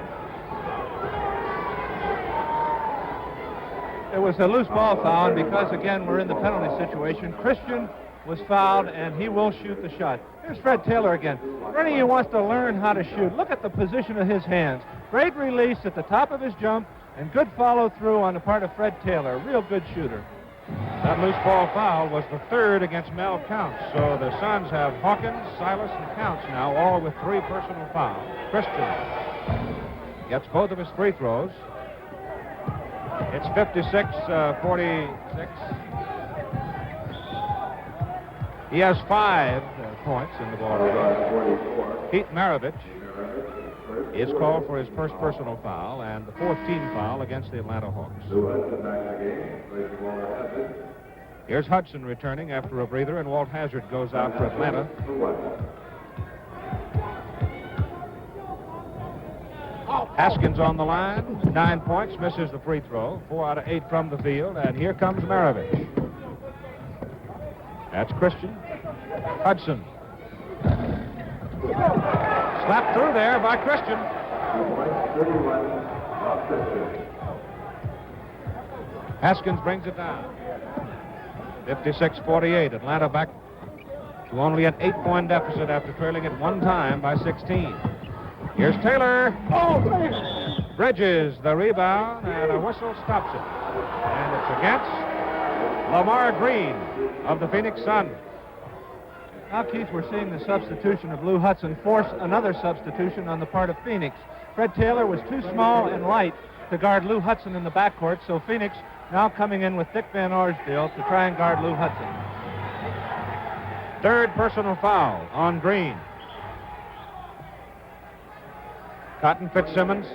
It was a loose ball foul, and because, again, we're in the penalty situation, Christian was fouled, and he will shoot the shot. Here's Fred Taylor again. Freddie, he wants to learn how to shoot. Look at the position of his hands. Great release at the top of his jump, and good follow-through on the part of Fred Taylor. Real good shooter. That loose ball foul was the 3rd against Mel Counts. So the Suns have Hawkins, Silas, and Counts now, all with 3 personal fouls. Christian gets both of his free throws. It's 56-46. He has 5 points in the ball game. Pete Maravich is called for his first personal foul and the 4th team foul against the Atlanta Hawks. Here's Hudson returning after a breather, and Walt Hazard goes out for Atlanta. Haskins on the line, 9 points, misses the free throw, 4 out of 8 from the field, and here comes Maravich. That's Christian. Hudson. Slapped through there by Christian. Haskins brings it down. 56-48. Atlanta back to only an 8-point deficit after trailing it one time by 16. Here's Taylor. Oh, Bridges the rebound, and a whistle stops it. And it's against Lamar Green of the Phoenix Suns. Now, Keith, we're seeing the substitution of Lou Hudson force another substitution on the part of Phoenix. Fred Taylor was too small and light to guard Lou Hudson in the backcourt, so Phoenix now coming in with Dick Van Arsdale to try and guard Lou Hudson. 3rd personal foul on Green. Cotton Fitzsimmons,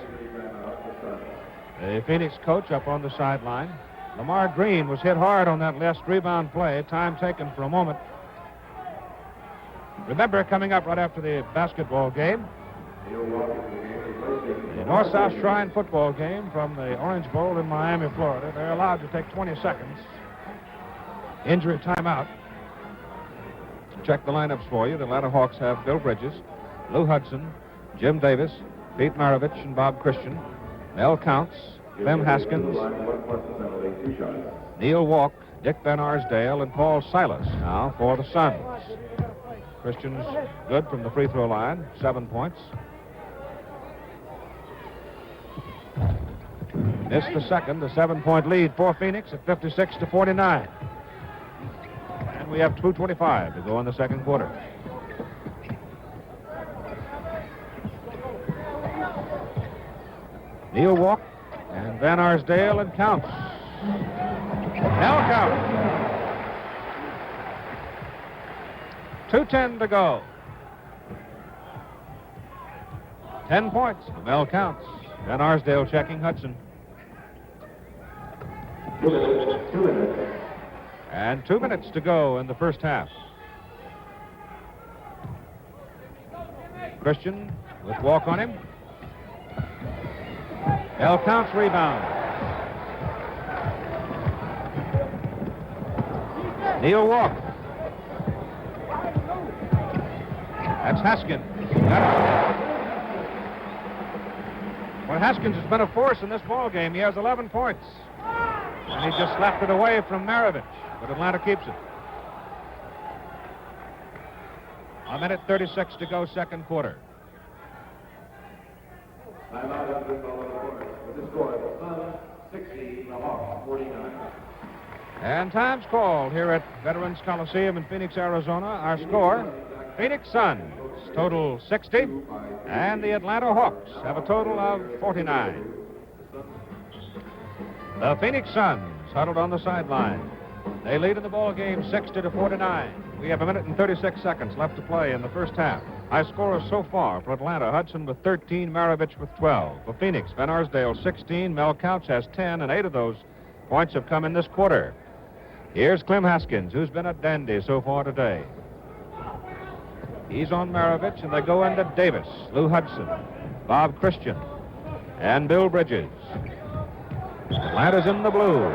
the Phoenix coach, up on the sideline. Lamar Green was hit hard on that last rebound play. Time taken for a moment. Remember, coming up right after the basketball game, the North-South Shrine football game from the Orange Bowl in Miami, Florida. They're allowed to take 20 seconds. Injury timeout. Check the lineups for you. The Atlanta Hawks have Bill Bridges, Lou Hudson, Jim Davis, Pete Maravich, and Bob Christian. Mel Counts, Clem Haskins, Neil Walk, Dick Van Arsdale, and Paul Silas now for the Suns. Christian's good from the free throw line, 7 points. Missed the second, the 7-point lead for Phoenix at 56-49. And we have 2:25 to go in the second quarter. Neal walk, and Van Arsdale and counts. Now count. 2:10 to go. 10 points. Mel counts. Van Arsdale checking Hudson. 2 minutes. 2 minutes. And 2 minutes to go in the first half. Christian with walk on him. Mel counts rebound. Neal walk. That's Haskins. Well, Haskins has been a force in this ball game. He has 11 points. And he just slapped it away from Maravich. But Atlanta keeps it. 1:36 to go, second quarter. Timeout has been called on the court with the score of the Suns 60, the Hawks 49. And time's called here at Veterans Coliseum in Phoenix, Arizona. Our score, Phoenix Suns total 60, and the Atlanta Hawks have a total of 49. The Phoenix Suns huddled on the sideline. They lead in the ball game 60-49. We have 1:36 seconds left to play in the first half. High scorers so far for Atlanta: Hudson with 13, Maravich with 12. For Phoenix, Van Arsdale 16, Mel Couch has 10, and 8 of those points have come in this quarter. Here's Clem Haskins, who's been a dandy so far today. He's on Maravich, and they go into Davis, Lou Hudson, Bob Christian, and Bill Bridges. Atlanta's in the blue.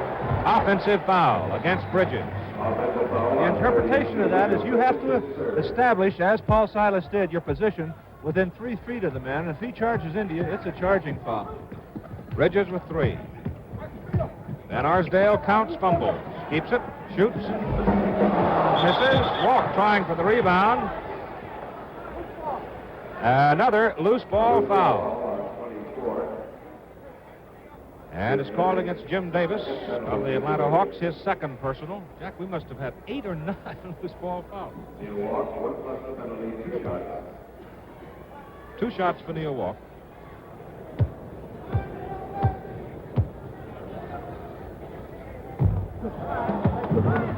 Offensive foul against Bridges. The interpretation of that is you have to establish, as Paul Silas did, your position within 3 feet of the man. If he charges into you, it's a charging foul. Bridges with 3. Van Arsdale counts, fumbles, keeps it, shoots, misses. Walk trying for the rebound. Another loose ball foul. And it's called against Jim Davis of the Atlanta Hawks, his second personal. Jack, we must have had 8 or 9 loose ball fouls. Neal Walk, 1 plus the penalty, 2 shots. 2 shots for Neal Walk.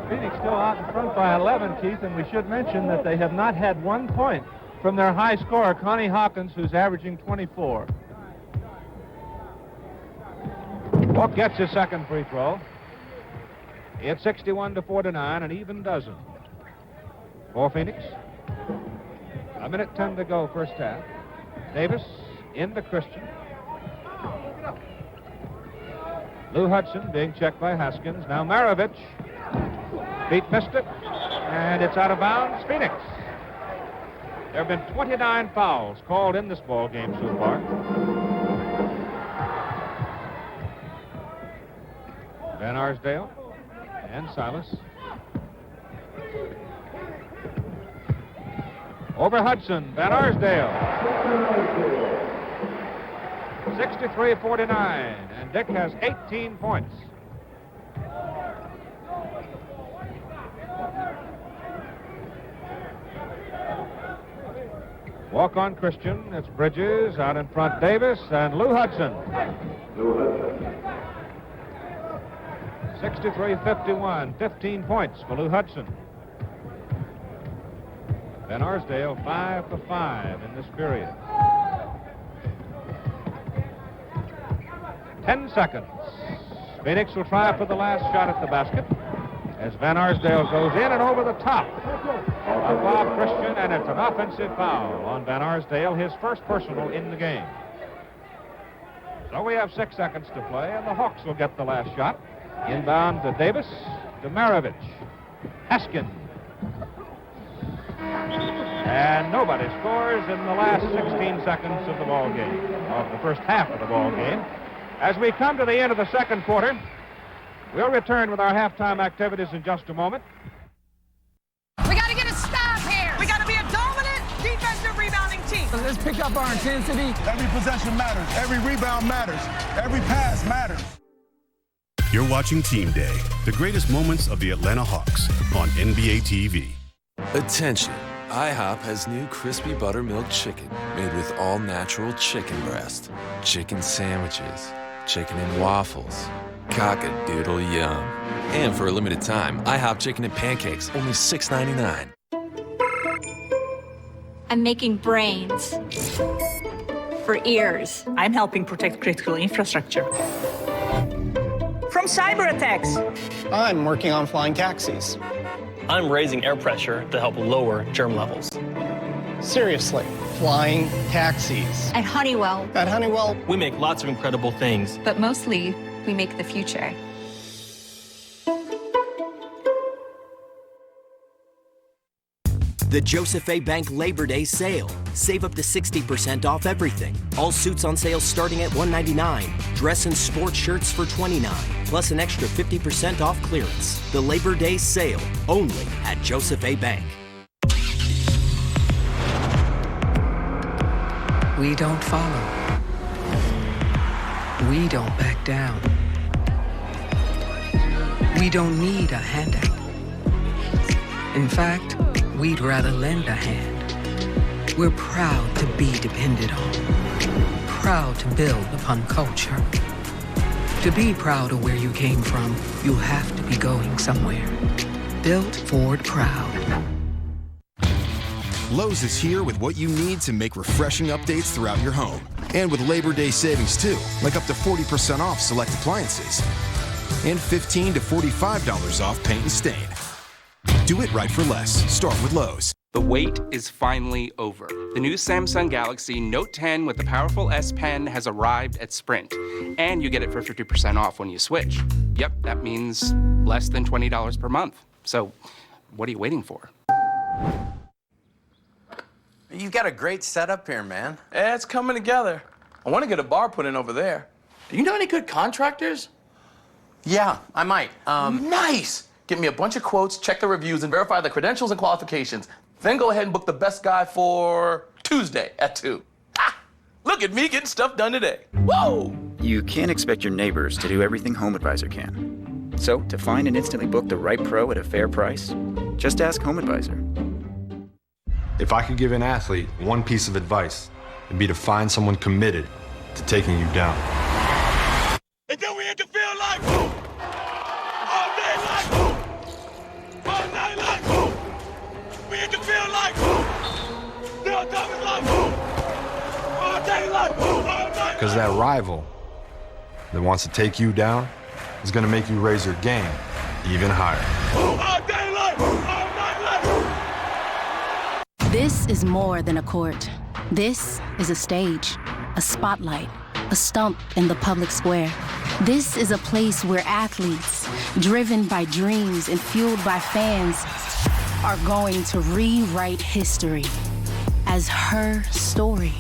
Phoenix still out in front by 11, Keith, and we should mention that they have not had 1 point from their high scorer, Connie Hawkins, who's averaging 24. Walk gets his second free throw. It's 61-49, an even dozen for Phoenix. 1:10 to go, first half. Davis into Christian. Lou Hudson being checked by Haskins. Now Maravich. Feet missed it, and it's out of bounds. Phoenix. There have been 29 fouls called in this ball game so far. Van Arsdale and Silas. Over Hudson, Van Arsdale. 63-49, and Dick has 18 points. Walk on Christian, it's Bridges, out in front Davis, and Lou Hudson. 63-51, 15 points for Lou Hudson. Van Arsdale 5 for 5 in this period. 10 seconds. Phoenix will try for the last shot at the basket as Van Arsdale goes in and over the top of Bob Christian, and it's an offensive foul on Van Arsdale, his first personal in the game. So we have 6 seconds to play, and the Hawks will get the last shot. Inbound to Davis, to Maravich, Haskins. And nobody scores in the last 16 seconds of the ball game, of the first half of the ball game. As we come to the end of the second quarter, we'll return with our halftime activities in just a moment. We got to get a stop here. We got to be a dominant defensive rebounding team. Let's pick up our intensity. Every possession matters. Every rebound matters. Every pass matters. You're watching Team Day, the greatest moments of the Atlanta Hawks on NBA TV. Attention. IHOP has new crispy buttermilk chicken made with all-natural chicken breast, chicken sandwiches, chicken and waffles, cock-a-doodle yum. And for a limited time, IHOP chicken and pancakes, only $6.99. I'm making brains for ears. I'm helping protect critical infrastructure from cyber attacks. I'm working on flying taxis. I'm raising air pressure to help lower germ levels. Seriously, flying taxis. At Honeywell. At Honeywell, we make lots of incredible things. But mostly, we make the future. The Joseph A. Bank Labor Day sale. Save up to 60% off everything. All suits on sale starting at $199. Dress and sports shirts for $29. Plus an extra 50% off clearance. The Labor Day sale, only at Joseph A. Bank. We don't follow. We don't back down. We don't need a handout. In fact, we'd rather lend a hand. We're proud to be depended on. Proud to build upon culture. To be proud of where you came from, you have to be going somewhere. Built Ford proud. Lowe's is here with what you need to make refreshing updates throughout your home. And with Labor Day savings too, like up to 40% off select appliances. And $15 to $45 off paint and stain. Do it right for less. Start with Lowe's. The wait is finally over. The new Samsung Galaxy Note 10 with the powerful S Pen has arrived at Sprint. And you get it for 50% off when you switch. Yep, that means less than $20 per month. So, what are you waiting for? You've got a great setup here, man. Yeah, it's coming together. I want to get a bar put in over there. Do you know any good contractors? Yeah, I might. Nice! Get me a bunch of quotes, check the reviews, and verify the credentials and qualifications. Then go ahead and book the best guy for Tuesday at 2. Ah! Look at me getting stuff done today. Whoa! You can't expect your neighbors to do everything HomeAdvisor can. So, to find and instantly book the right pro at a fair price, just ask HomeAdvisor. If I could give an athlete one piece of advice, it'd be to find someone committed to taking you down. And then we hit the field like boom! All day like boom! All night like boom! We hit the field like boom! Neil Thomas like boom! All day like boom! All night. Because that rival that wants to take you down is going to make you raise your game even higher. All day like boom! All night like boom! This is more than a court. This is a stage, a spotlight, a stump in the public square. This is a place where athletes, driven by dreams and fueled by fans, are going to rewrite history as her story.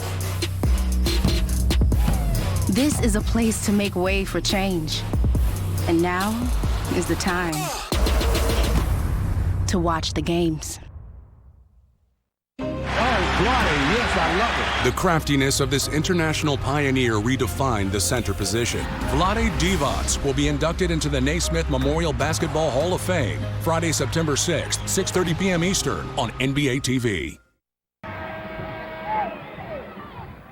This is a place to make way for change. And now is the time to watch the games. Yes, I love it. The craftiness of this international pioneer redefined the center position. Vlade Divac will be inducted into the Naismith Memorial Basketball Hall of Fame Friday, September 6th, 6:30 p.m. Eastern on NBA TV.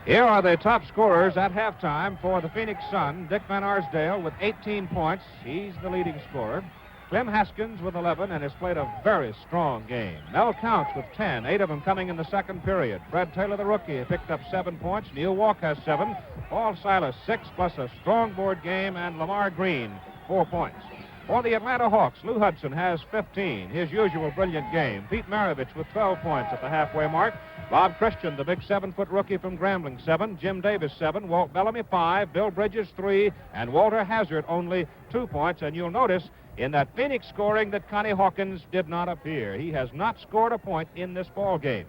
Here are the top scorers at halftime for the Phoenix Sun. Dick Van Arsdale with 18 points. He's the leading scorer. Clem Haskins with 11 and has played a very strong game. Mel Counts with 10, 8 of them coming in the second period. Fred Taylor, the rookie, picked up 7 points. Neil Walk has 7. Paul Silas, 6, plus a strong board game. And Lamar Green, 4 points. For the Atlanta Hawks, Lou Hudson has 15, his usual brilliant game. Pete Maravich with 12 points at the halfway mark. Bob Christian, the big 7-foot rookie from Grambling, 7. Jim Davis, 7. Walt Bellamy, 5. Bill Bridges, 3. And Walter Hazard, only 2 points. And you'll notice in that Phoenix scoring that Connie Hawkins did not appear. He has not scored a point in this ball game.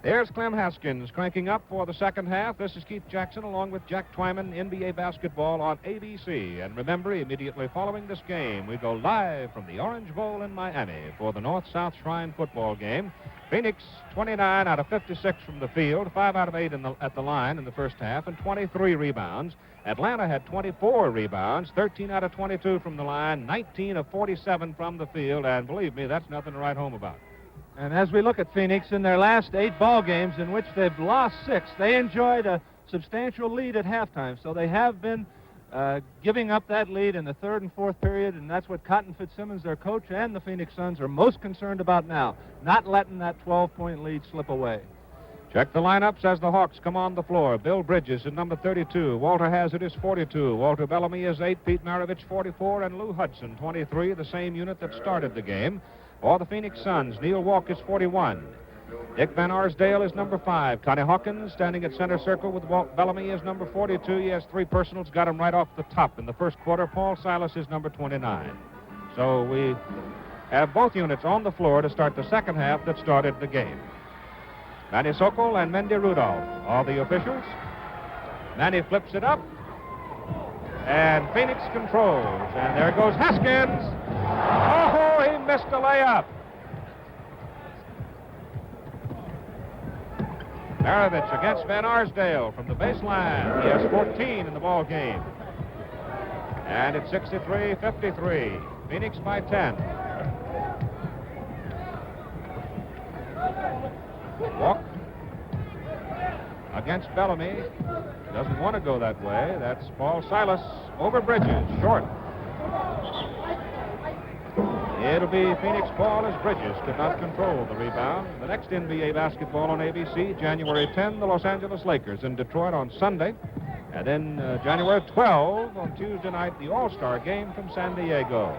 There's Clem Haskins cranking up for the second half. This is Keith Jackson along with Jack Twyman, NBA basketball on ABC. And remember, immediately following this game, we go live from the Orange Bowl in Miami for the North-South Shrine football game. Phoenix 29 out of 56 from the field, 5 out of 8 at the line in the first half, and 23 rebounds. Atlanta had 24 rebounds, 13 out of 22 from the line, 19 of 47 from the field, and believe me, that's nothing to write home about. And as we look at Phoenix, in their last 8 ball games in which they've lost 6, they enjoyed a substantial lead at halftime. So they have been giving up that lead in the third and fourth period, and that's what Cotton Fitzsimmons, their coach, and the Phoenix Suns are most concerned about now, not letting that 12-point lead slip away. Check the lineups as the Hawks come on the floor. Bill Bridges is number 32. Walter Hazard is 42. Walter Bellamy is 8. Pete Maravich 44. And Lou Hudson 23, the same unit that started the game. For the Phoenix Suns, Neil Walk is 41. Dick Van Arsdale is number 5. Connie Hawkins standing at center circle with Walt Bellamy is number 42. He has 3 personals, got him right off the top in the first quarter. Paul Silas is number 29. So we have both units on the floor to start the second half that started the game. Manny Sokol and Mendy Rudolph are the officials. Manny flips it up, and Phoenix controls. And there goes Haskins. Oh, he missed a layup. Maravich against Van Arsdale from the baseline. He has 14 in the ball game. And it's 63-53. Phoenix by 10. Walk against Bellamy. Doesn't want to go that way. That's Paul Silas over Bridges. Short. It'll be Phoenix ball as Bridges could not control the rebound. The next NBA basketball on ABC, January 10, the Los Angeles Lakers in Detroit on Sunday. And then January 12 on Tuesday night, the All-Star game from San Diego.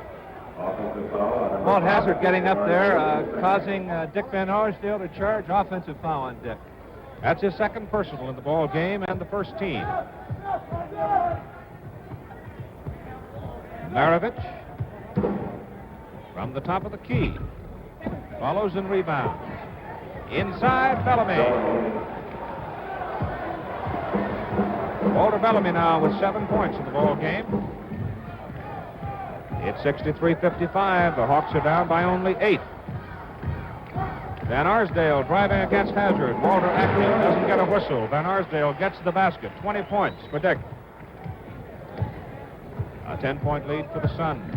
Walt Hazard getting up there, causing Dick Van Arsdale to charge. Offensive foul on Dick. That's his second personal in the ball game and the first team. Maravich from the top of the key. Follows and rebounds. Inside Bellamy. Walter Bellamy now with 7 points in the ball game. It's 63-55. The Hawks are down by only 8. Van Arsdale driving against Hazard. Walter actually doesn't get a whistle. Van Arsdale gets the basket. 20 points for Dick. A 10-point lead for the Suns.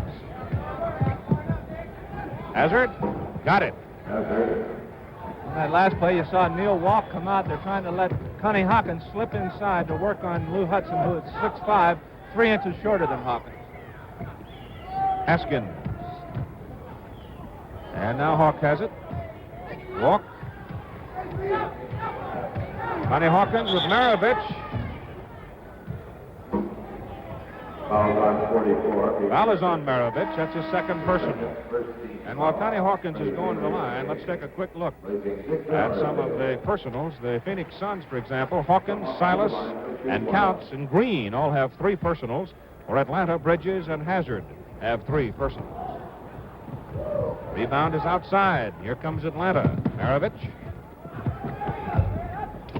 Hazard got it. In that last play, you saw Neil Walk come out. They're trying to let Connie Hawkins slip inside to work on Lou Hudson, who is 6'5", 3 inches shorter than Hawkins. Haskins. And now Hawk has it. Walk. Connie Hawkins with Maravich. Foul is on Maravich. That's his second personal. And while Connie Hawkins is going to the line, let's take a quick look at some of the personals. The Phoenix Suns, for example, Hawkins, Silas, and Counts and Green all have 3 personals. For Atlanta, Bridges and Hazard have 3 personals. Rebound is outside. Here comes Atlanta. Maravich.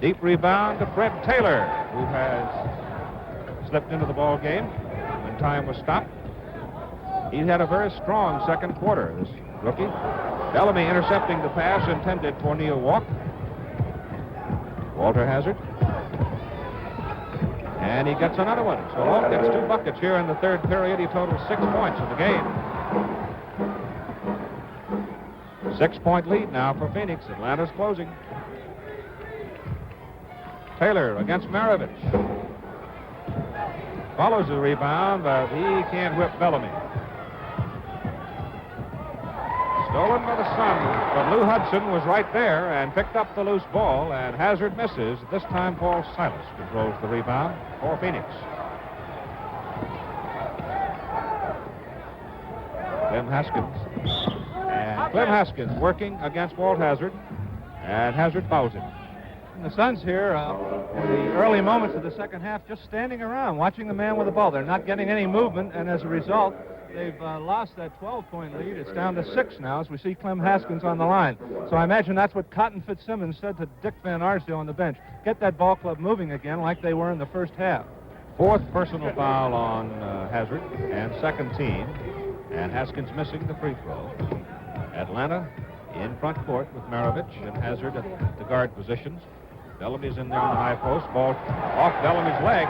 Deep rebound to Fred Taylor, who has slipped into the ball game when time was stopped. He had a very strong second quarter, this rookie. Bellamy intercepting the pass intended for Neil Walk. Walter Hazard. And he gets another one. So Walk gets 2 buckets here in the third period. He totals 6 points in the game. 6-point lead now for Phoenix. Atlanta's closing. Taylor against Maravich. Follows the rebound, but he can't whip Bellamy. Stolen by the Suns, but Lou Hudson was right there and picked up the loose ball, and Hazard misses. This time Paul Silas controls the rebound for Phoenix. Clem Haskins. And Clem Haskins working against Walt Hazard, and Hazard fouls him. And the Suns here, in the early moments of the second half, just standing around, watching the man with the ball. They're not getting any movement, and as a result, they've lost that 12-point lead. It's down to 6 now as we see Clem Haskins on the line. So I imagine that's what Cotton Fitzsimmons said to Dick Van Arsdale on the bench. Get that ball club moving again like they were in the first half. 4th personal foul on Hazard and second team. And Haskins missing the free throw. Atlanta in front court with Maravich and Hazard at the guard positions. Bellamy's in there on the high post. Ball off Bellamy's leg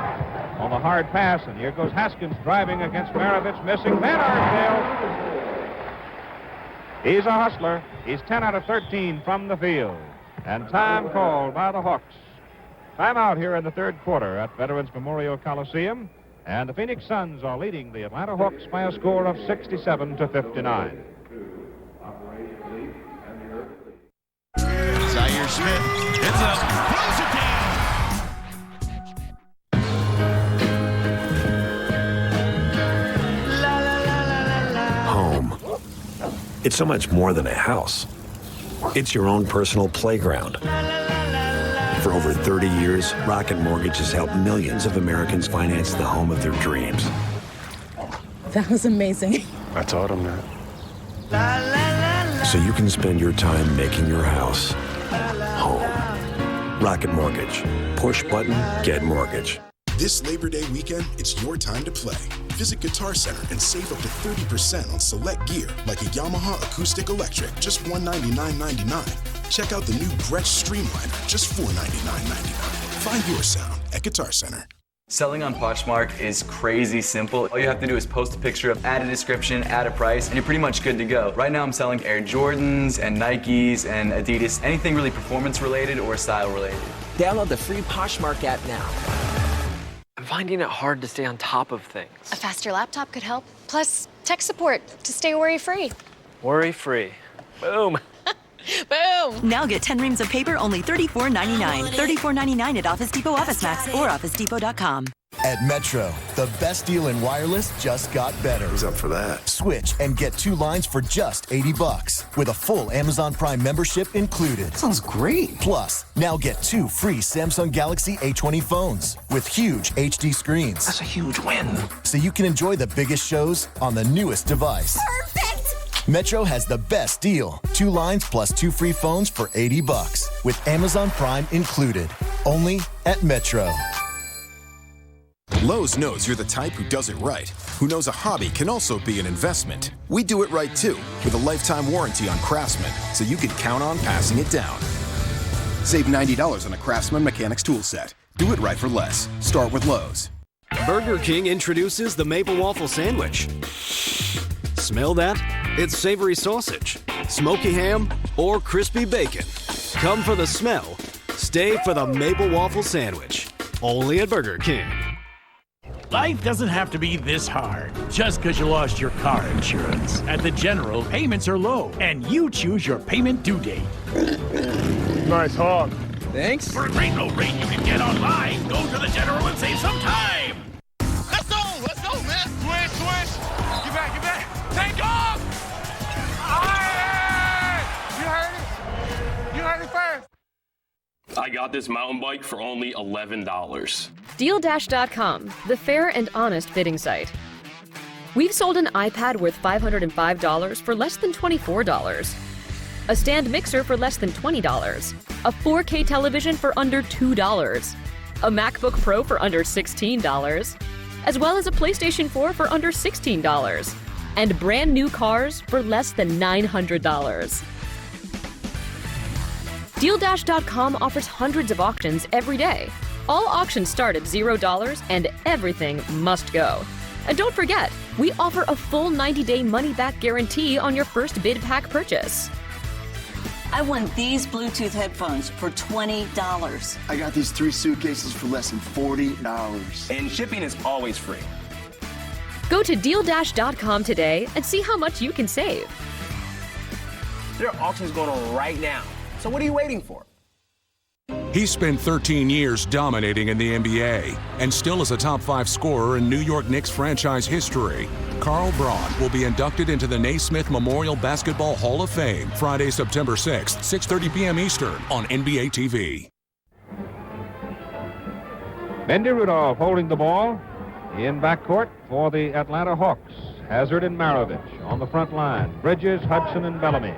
on the hard pass, and here goes Haskins driving against Maravich, missing. Then Arsdale. He's a hustler. He's 10 out of 13 from the field. And time called by the Hawks. Time out here in the third quarter at Veterans Memorial Coliseum. And the Phoenix Suns are leading the Atlanta Hawks by a score of 67-59. Zaire Smith hits up, throws it down. Home. It's so much more than a house. It's your own personal playground. For over 30 years, Rocket Mortgage has helped millions of Americans finance the home of their dreams. That was amazing. I taught him that. So you can spend your time making your house home. Rocket Mortgage. Push button, get mortgage. This Labor Day weekend, it's your time to play. Visit Guitar Center and save up to 30% on select gear like a Yamaha Acoustic Electric, just $199.99. Check out the new Gretsch Streamliner, just $499.99. Find your sound at Guitar Center. Selling on Poshmark is crazy simple. All you have to do is post a picture up, add a description, add a price, and you're pretty much good to go. Right now I'm selling Air Jordans and Nikes and Adidas, anything really performance related or style related. Download the free Poshmark app now. I'm finding it hard to stay on top of things. A faster laptop could help. Plus, tech support to stay worry-free. Worry-free. Boom. Boom! Now get 10 reams of paper, only $34.99. $34.99 at Office Depot, Office Max, or OfficeDepot.com. At Metro, the best deal in wireless just got better. Who's up for that? Switch and get 2 lines for just $80 with a full Amazon Prime membership included. Sounds great. Plus, now get 2 free Samsung Galaxy A20 phones with huge HD screens. That's a huge win. So you can enjoy the biggest shows on the newest device. Perfect! Metro has the best deal. 2 lines plus 2 free phones for $80 with Amazon Prime included. Only at Metro. Lowe's knows you're the type who does it right, who knows a hobby can also be an investment. We do it right too, with a lifetime warranty on Craftsman, so you can count on passing it down. Save $90 on a Craftsman mechanics tool set. Do it right for less. Start with Lowe's. Burger King introduces the Maple Waffle Sandwich. Smell that? It's savory sausage, smoky ham, or crispy bacon. Come for the smell. Stay for the Maple Waffle Sandwich. Only at Burger King. Life doesn't have to be this hard just because you lost your car insurance. At the General, payments are low, and you choose your payment due date. Nice hog. Thanks. For a great low rate you can get online, go to the General and save some time. Let's go, man. Switch. Get back. Take off. You heard it first. I got this mountain bike for only $11. DealDash.com, the fair and honest bidding site. We've sold an iPad worth $505 for less than $24, a stand mixer for less than $20, a 4K television for under $2, a MacBook Pro for under $16, as well as a PlayStation 4 for under $16, and brand new cars for less than $900. DealDash.com offers hundreds of auctions every day. All auctions start at $0 and everything must go. And don't forget, we offer a full 90-day money-back guarantee on your first bid pack purchase. I won these Bluetooth headphones for $20. I got these 3 suitcases for less than $40. And shipping is always free. Go to DealDash.com today and see how much you can save. There are auctions going on right now. So what are you waiting for? He spent 13 years dominating in the NBA and still is a top 5 scorer in New York Knicks franchise history. Carl Braun will be inducted into the Naismith Memorial Basketball Hall of Fame Friday, September 6th, 6:30 p.m. Eastern on NBA TV. Bendy Rudolph holding the ball in backcourt for the Atlanta Hawks. Hazard and Maravich on the front line. Bridges, Hudson, and Bellamy.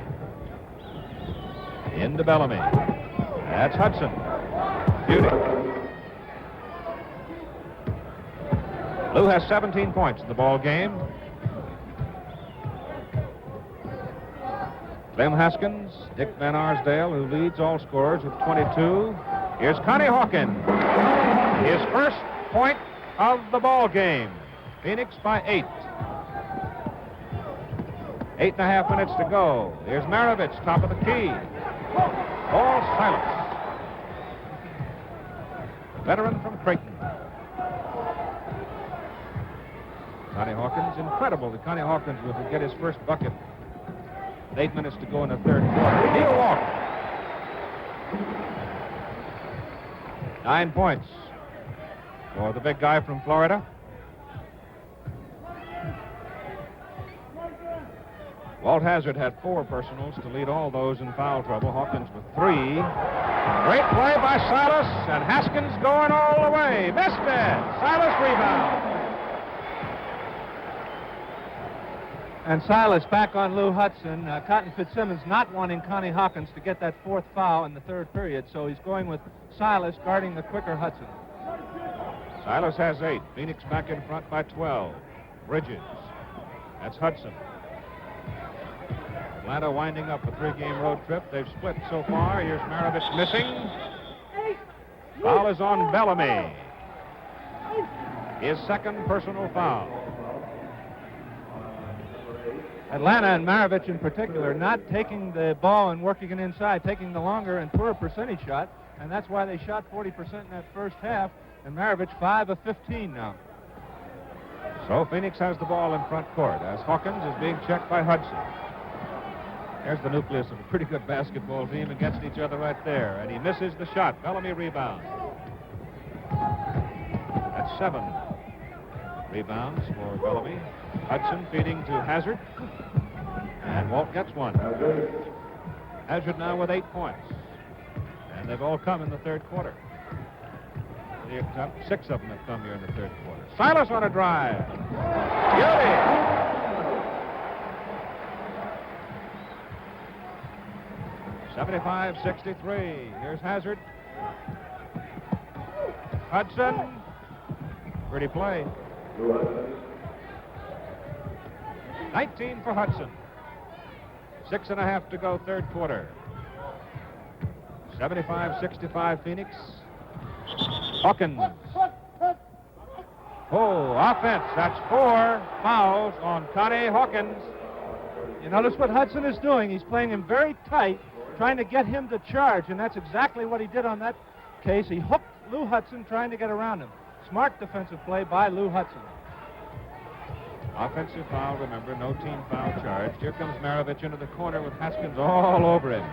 Into Bellamy. That's Hudson. Beauty. Lou has 17 points in the ball game. Clem Haskins, Dick Van Arsdale, who leads all scorers with 22. Here's Connie Hawkins. His first point of the ball game. Phoenix by 8. 8.5 minutes to go. Here's Maravich, top of the key. Ball Silas. Veteran from Creighton. Connie Hawkins, incredible that Connie Hawkins will get his first bucket. 8 minutes to go in the third quarter. He'll walk. 9 points for the big guy from Florida. Walt Hazard had 4 personals to lead all those in foul trouble. Hawkins with 3. Great play by Silas, and Haskins going all the way. Missed it. Silas rebound. And Silas back on Lou Hudson. Cotton Fitzsimmons not wanting Connie Hawkins to get that 4th foul in the 3rd period, so he's going with Silas guarding the quicker Hudson. Silas has 8. Phoenix back in front by 12. Bridges. That's Hudson. Atlanta winding up a 3-game road trip. They've split so far. Here's Maravich missing. Foul is on Bellamy. His 2nd personal foul. Atlanta and Maravich in particular not taking the ball and working it inside, taking the longer and poorer percentage shot, and that's why they shot 40% in that first half, and Maravich 5 of 15 now. So Phoenix has the ball in front court as Hawkins is being checked by Hudson. There's the nucleus of a pretty good basketball team against each other right there, and he misses the shot. Bellamy rebounds. That's 7 rebounds for Bellamy. Hudson feeding to Hazard, and Walt gets one. Hazard now with 8 points, and they've all come in the 3rd quarter. 6 of them have come here in the 3rd quarter. Silas on a drive. Beauty. (75-63). Here's Hazard. Hudson. Pretty play. 19 for Hudson. 6.5 to go, 3rd quarter. 75-65 Phoenix. Hawkins. Oh, offense. That's 4 fouls on Connie Hawkins. You notice what Hudson is doing. He's playing him very tight, trying to get him to charge, and that's exactly what he did on that case. He hooked Lou Hudson trying to get around him. Smart defensive play by Lou Hudson. Offensive foul, remember, no team foul charged. Here comes Maravich into the corner with Haskins all over him.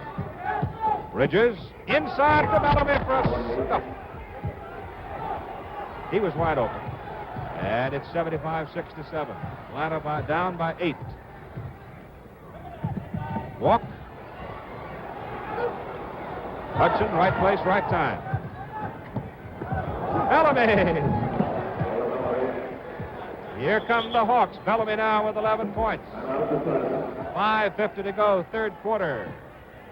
Bridges, inside to Bellamy for a stuff. He was wide open. And it's 75-67. Atlanta down by 8. Walk. Hudson, right place, right time. Bellamy! Here come the Hawks. Bellamy now with 11 points. 5:50 to go, 3rd quarter.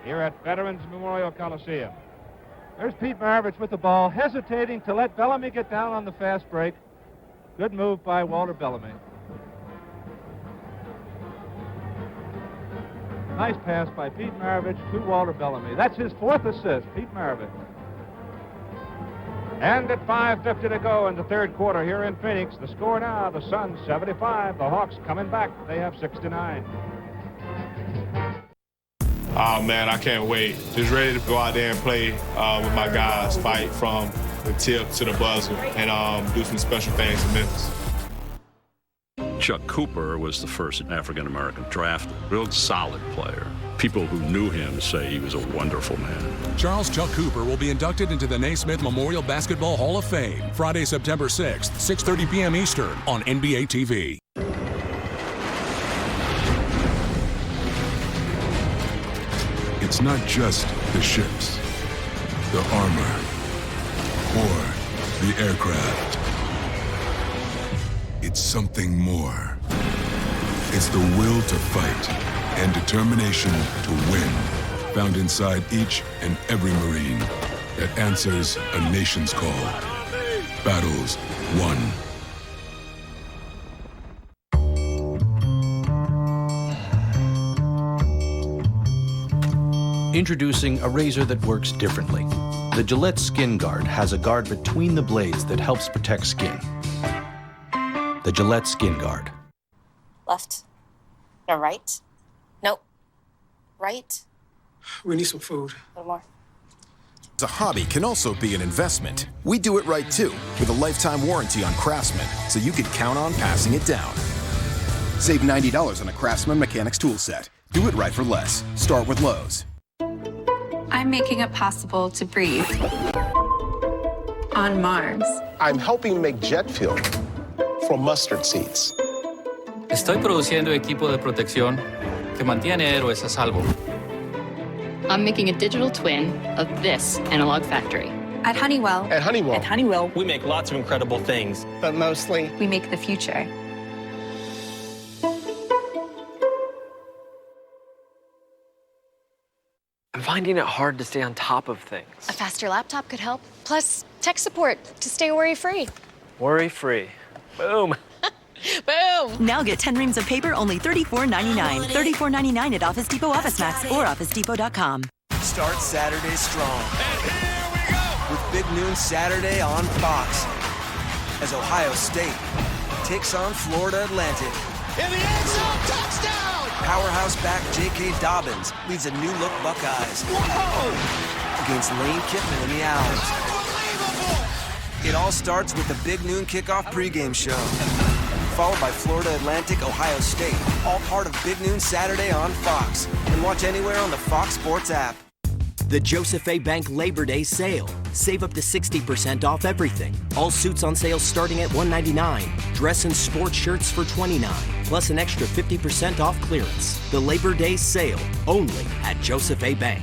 Here at Veterans Memorial Coliseum. There's Pete Maravich with the ball, hesitating to let Bellamy get down on the fast break. Good move by Walter Bellamy. Nice pass by Pete Maravich to Walter Bellamy. That's his 4th assist, Pete Maravich. And at 5:50 to go in the 3rd quarter here in Phoenix, the score now, the Suns 75, the Hawks coming back. They have 69. Oh, man, I can't wait. Just ready to go out there and play with my guys, fight from the tip to the buzzer, and do some special things in Memphis. Chuck Cooper was the first African-American drafted, real solid player. People who knew him say he was a wonderful man. Charles Chuck Cooper will be inducted into the Naismith Memorial Basketball Hall of Fame Friday, September 6th, 6:30 p.m. Eastern on NBA TV. It's not just the ships, the armor, or the aircraft. It's something more. It's the will to fight and determination to win, found inside each and every Marine that answers a nation's call. Battles won. Introducing a razor that works differently. The Gillette Skin Guard has a guard between the blades that helps protect skin. The Gillette Skin Guard. Left. No, right. Nope. Right. We need some food. A little more. A hobby can also be an investment. We do it right too, with a lifetime warranty on Craftsman, so you can count on passing it down. Save $90 on a Craftsman mechanics tool set. Do it right for less. Start with Lowe's. I'm making it possible to breathe on Mars. I'm helping make jet fuel from mustard seeds. Estoy produciendo equipo de protección que mantiene héroes a salvo. I'm making a digital twin of this analog factory. At Honeywell. At Honeywell. We make lots of incredible things. But mostly, we make the future. I'm finding it hard to stay on top of things. A faster laptop could help. Plus, tech support to stay worry-free. Worry-free. Boom. Boom! Now get 10 reams of paper, only $34.99. $34.99 at Office Depot, Office Max, or OfficeDepot.com. Start Saturday strong. And here we go! With Big Noon Saturday on Fox. As Ohio State takes on Florida Atlantic. In the end zone, touchdown! Powerhouse back J.K. Dobbins leads a new-look Buckeyes. Whoa! Against Lane Kiffin and the Owls. Unbelievable! It all starts with the Big Noon Kickoff pregame show. Followed by Florida Atlantic, Ohio State. All part of Big Noon Saturday on Fox. And watch anywhere on the Fox Sports app. The Joseph A. Bank Labor Day sale. Save up to 60% off everything. All suits on sale starting at $199. Dress and sports shirts for $29. Plus an extra 50% off clearance. The Labor Day sale, only at Joseph A. Bank.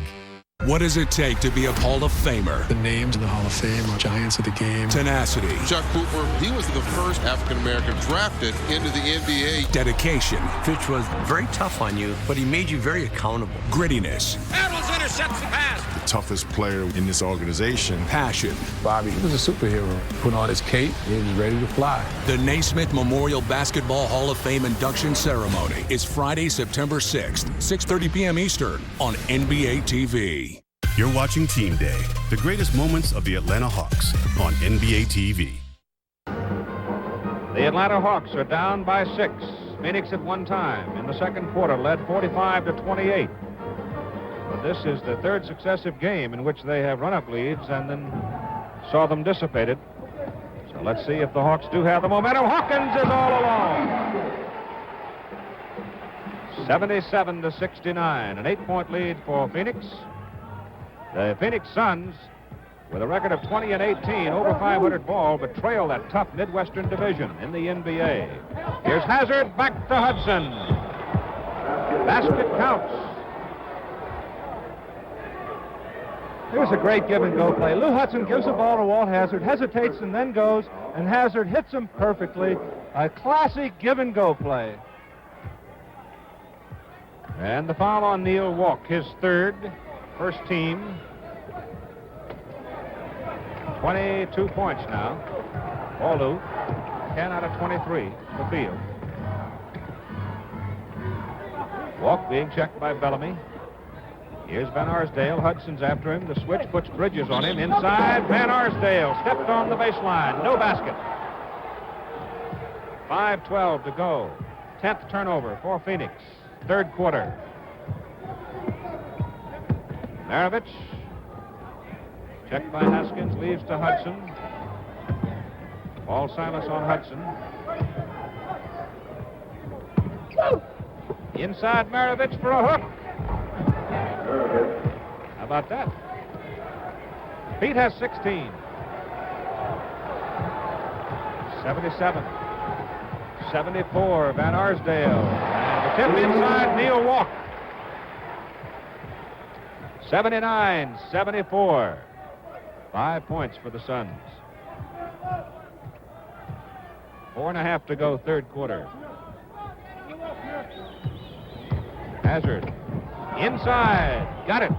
What does it take to be a Hall of Famer? The names in the Hall of Fame are giants of the game. Tenacity. Chuck Cooper, he was the first African-American drafted into the NBA. Dedication. Fitch was very tough on you, but he made you very accountable. Grittiness. Edwards intercepts the pass. The toughest player in this organization. Passion. Bobby was a superhero. Put on his cape, he was ready to fly. The Naismith Memorial Basketball Hall of Fame induction ceremony is Friday, September 6th, 6:30 p.m. Eastern on NBA TV. You're watching Team Day, the greatest moments of the Atlanta Hawks on NBA TV. The Atlanta Hawks are down by 6. Phoenix at one time in the second quarter led 45-28. But this is the third successive game in which they have run up leads and then saw them dissipated. So let's see if the Hawks do have the momentum. Hawkins is all alone. 77-69, an 8-point lead for Phoenix. The Phoenix Suns, with a record of 20-18, over 500 ball, but trail that tough Midwestern division in the NBA. Here's Hazard, back to Hudson. Basket counts. Here's a great give-and-go play. Lou Hudson gives the ball to Walt Hazard, hesitates and then goes, and Hazard hits him perfectly. A classic give-and-go play. And the foul on Neil Walk, his third, first team. 22 points now. For Lou, 10 out of 23 for field. Walk being checked by Bellamy. Here's Van Arsdale. Hudson's after him. The switch puts Bridges on him. Inside, Van Arsdale stepped on the baseline. No basket. 5:12 to go. 10th turnover for Phoenix. Third quarter. Maravich, checked by Haskins, leaves to Hudson. Paul Silas on Hudson. Inside Maravich for a hook. How about that? Pete has 16. 77. 74, Van Arsdale. And the tip inside, Neil Walk. 79-74. 5 points for the Suns. 4.5 to go, third quarter. Hazard. Inside. Got it.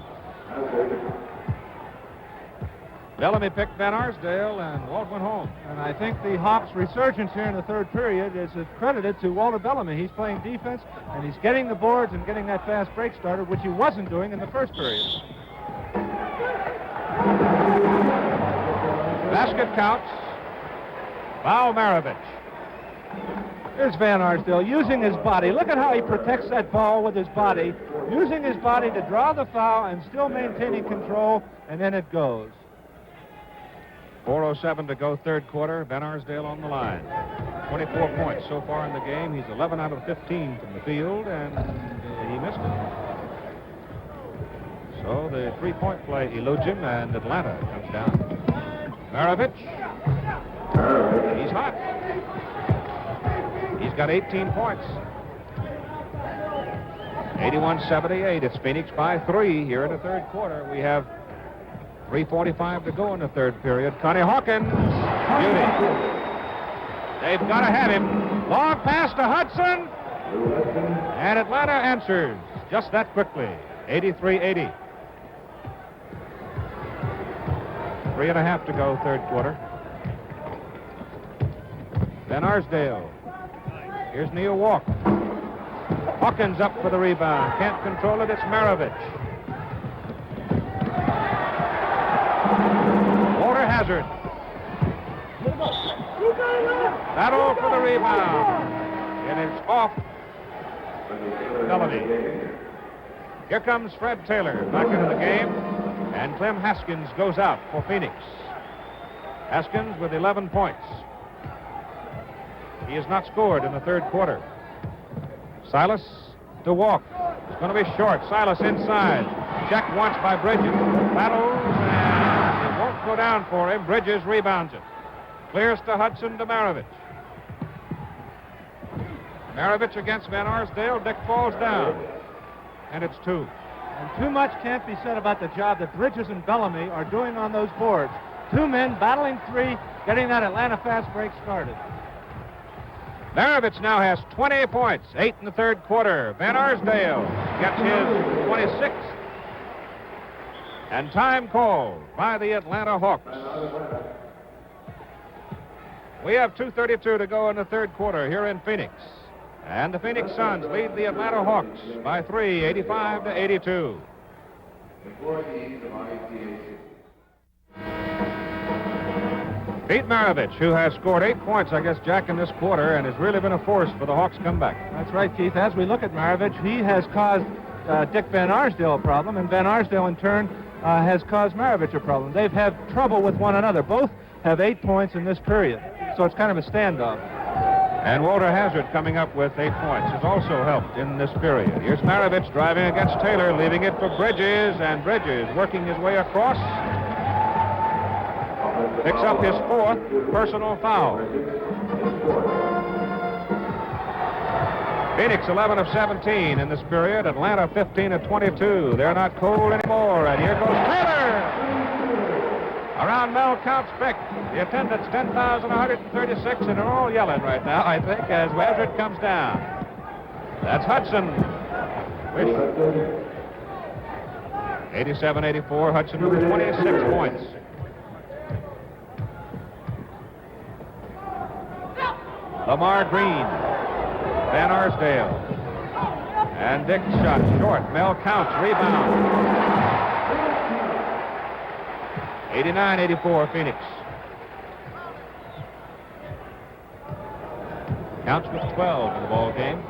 Bellamy picked Van Arsdale, and Walt went home. And I think the Hawks' resurgence here in the third period is credited to Walter Bellamy. He's playing defense, and he's getting the boards and getting that fast break started, which he wasn't doing in the first period. Basket counts. Foul Maravich. Here's Van Arsdale using his body. Look at how he protects that ball with his body, using his body to draw the foul and still maintaining control, and then it goes. 4:07 to go, third quarter. Van Arsdale on the line. 24 points so far in the game. He's 11 out of 15 from the field, and he missed it. So the three-point play eludes him, and Atlanta comes down. Maravich. He's hot. He's got 18 points. 81-78. It's Phoenix by 3 here in the third quarter. We have 3:45 to go in the third period. Connie Hawkins. Beauty. They've got to have him. Long pass to Hudson. And Atlanta answers just that quickly. 83-80. 3.5 to go, third quarter. Van Arsdale. Here's Neil Walk. Hawkins up for the rebound. Can't control it. It's Maravich. Walter Hazard. Battle for the rebound. And it's off Bellamy. Here comes Fred Taylor back into the game. And Clem Haskins goes out for Phoenix. Haskins with 11 points. He has not scored in the third quarter. Silas to Walk. It's going to be short. Silas inside. Checked once by Bridges. Battles, and it won't go down for him. Bridges rebounds it. Clears to Hudson to Maravich. Maravich against Van Arsdale. Dick falls down. And it's 2. And too much can't be said about the job that Bridges and Bellamy are doing on those boards. 2 men battling 3, getting that Atlanta fast break started. Maravich now has 20 points, 8 in the third quarter. Van Arsdale gets his 26th. And time called by the Atlanta Hawks. We have 2:32 to go in the third quarter here in Phoenix. And the Phoenix Suns lead the Atlanta Hawks by 3, 85-82. Pete Maravich, who has scored 8 points, I guess, Jack, in this quarter, and has really been a force for the Hawks' comeback. That's right, Keith. As we look at Maravich, he has caused Dick Van Arsdale a problem, and Van Arsdale, in turn, has caused Maravich a problem. They've had trouble with one another. Both have 8 points in this period, so it's kind of a standoff. And Walter Hazard coming up with 8 points has also helped in this period. Here's Maravich driving against Taylor, leaving it for Bridges, and Bridges working his way across. Picks up his 4th personal foul. Phoenix 11 of 17 in this period. Atlanta 15 of 22. They're not cold anymore. And here goes Taylor. Around Mel Count's pick. The attendance 10,136, and they're all yelling right now, I think, as Hazard comes down. That's Hudson. 87-84. Hudson with 26 points. Lamar Green, Van Arsdale, and Dick shot short. Mel Counts rebound. 89-84 Phoenix. Counts with 12 in the ball game.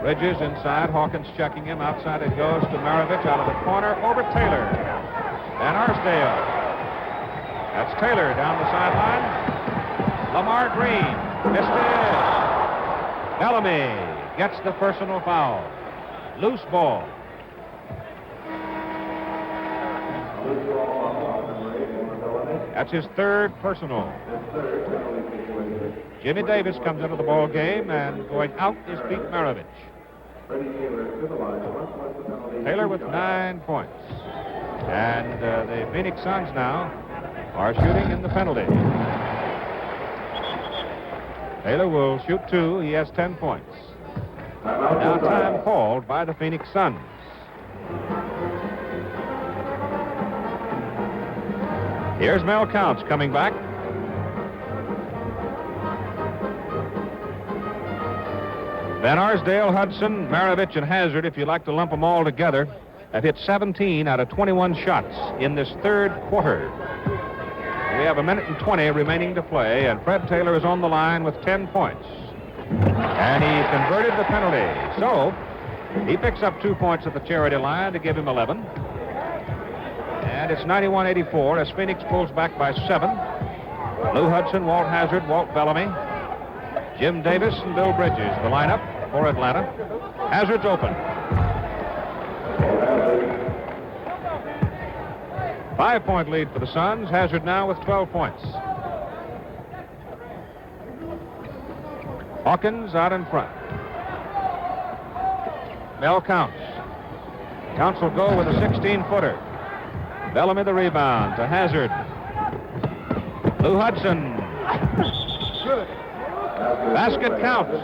Bridges inside. Hawkins checking him. Outside it goes to Maravich out of the corner over Taylor. Van Arsdale. That's Taylor down the sideline. Lamar Green missed it. Bellamy gets the personal foul. Loose ball. That's his 3rd personal. Jimmy Davis comes into the ball game, and going out is Pete Maravich. Taylor with 9 points. And the Phoenix Suns now are shooting in the penalty. Taylor will shoot 2. He has 10 points. Now time called by the Phoenix Suns. Here's Mel Counts coming back. Van Arsdale, Hudson, Maravich, and Hazard, if you like to lump them all together, have hit 17 out of 21 shots in this third quarter. We have 1:20 remaining to play, and Fred Taylor is on the line with 10 points. And he converted the penalty. So he picks up 2 points at the charity line to give him 11. And it's 91-84 as Phoenix pulls back by 7. Lou Hudson, Walt Hazard, Walt Bellamy, Jim Davis, and Bill Bridges, the lineup for Atlanta. Hazard's open. 5-point lead for the Suns. Hazard now with 12 points. Hawkins out in front. Mel Counts. Counts will go with a 16-footer. Bellamy the rebound to Hazard. Lou Hudson. Basket counts.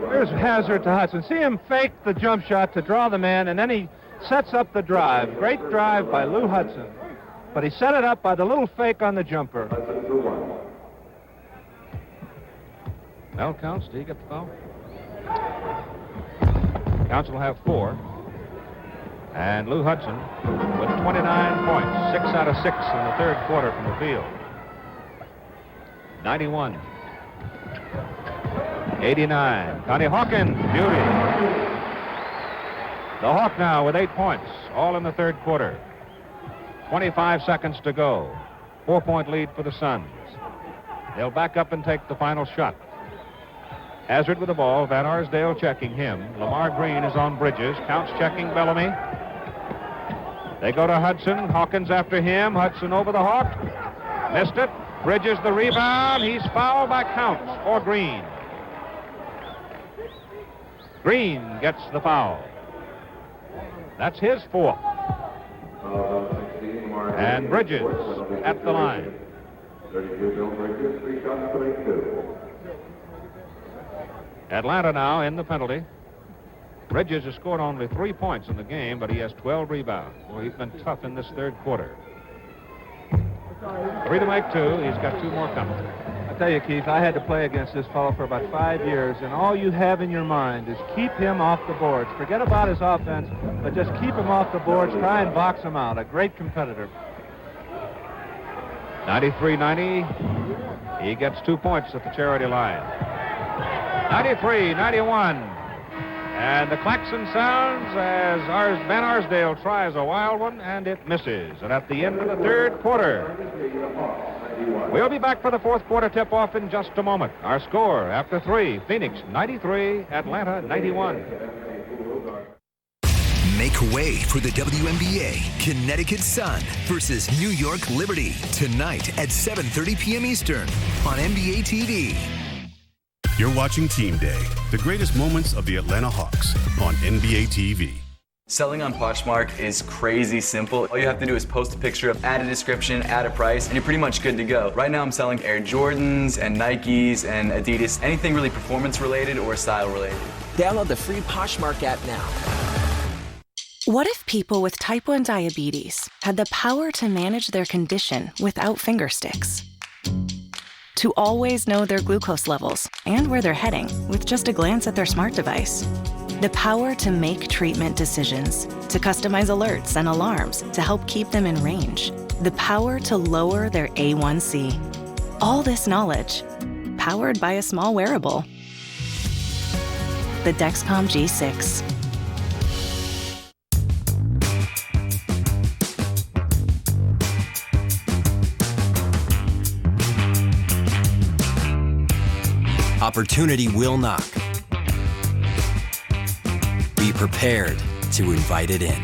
Here's Hazard to Hudson. See him fake the jump shot to draw the man, and then he sets up the drive. Great drive by Lou Hudson. But he set it up by the little fake on the jumper. Mel Counts, do you get the foul? Counts will have 4. And Lou Hudson with 29 points, 6 out of 6 in the third quarter from the field. 91. 89. Connie Hawkins, beauty. The Hawk now with 8 points, all in the third quarter. 25 seconds to go. 4-point lead for the Suns. They'll back up and take the final shot. Hazard with the ball. Van Arsdale checking him. Lamar Green is on Bridges. Counts checking Bellamy. They go to Hudson. Hawkins after him. Hudson over the Hawk. Missed it. Bridges the rebound. He's fouled by Counts or Green. Green gets the foul. That's his 4th. And Bridges at the line. 32 Bill Bridges, 3 shots to make 2. Atlanta now in the penalty. Bridges has scored only 3 points in the game, but he has 12 rebounds. Well, he's been tough in this third quarter. 3 to make 2. He's got 2 more coming. I tell you, Keith, I had to play against this fellow for about 5 years, and all you have in your mind is keep him off the boards. Forget about his offense, but just keep him off the boards. Try and box him out. A great competitor. 93-90. He gets 2 points at the charity line. 93-91. And the klaxon sounds as Van Arsdale tries a wild one, and it misses. And at the end of the third quarter, we'll be back for the fourth quarter tip-off in just a moment. Our score after 3, Phoenix 93, Atlanta 91. Make way for the WNBA. Connecticut Sun versus New York Liberty. Tonight at 7:30 p.m. Eastern on NBA TV. You're watching Team Day, the greatest moments of the Atlanta Hawks on NBA TV. Selling on Poshmark is crazy simple. All you have to do is post a picture, add a description, add a price, and you're pretty much good to go. Right now I'm selling Air Jordans and Nikes and Adidas, anything really performance related or style related. Download the free Poshmark app now. What if people with type 1 diabetes had the power to manage their condition without finger sticks? To always know their glucose levels and where they're heading with just a glance at their smart device. The power to make treatment decisions, to customize alerts and alarms to help keep them in range. The power to lower their A1C. All this knowledge, powered by a small wearable. The Dexcom G6. Opportunity will knock. Be prepared to invite it in.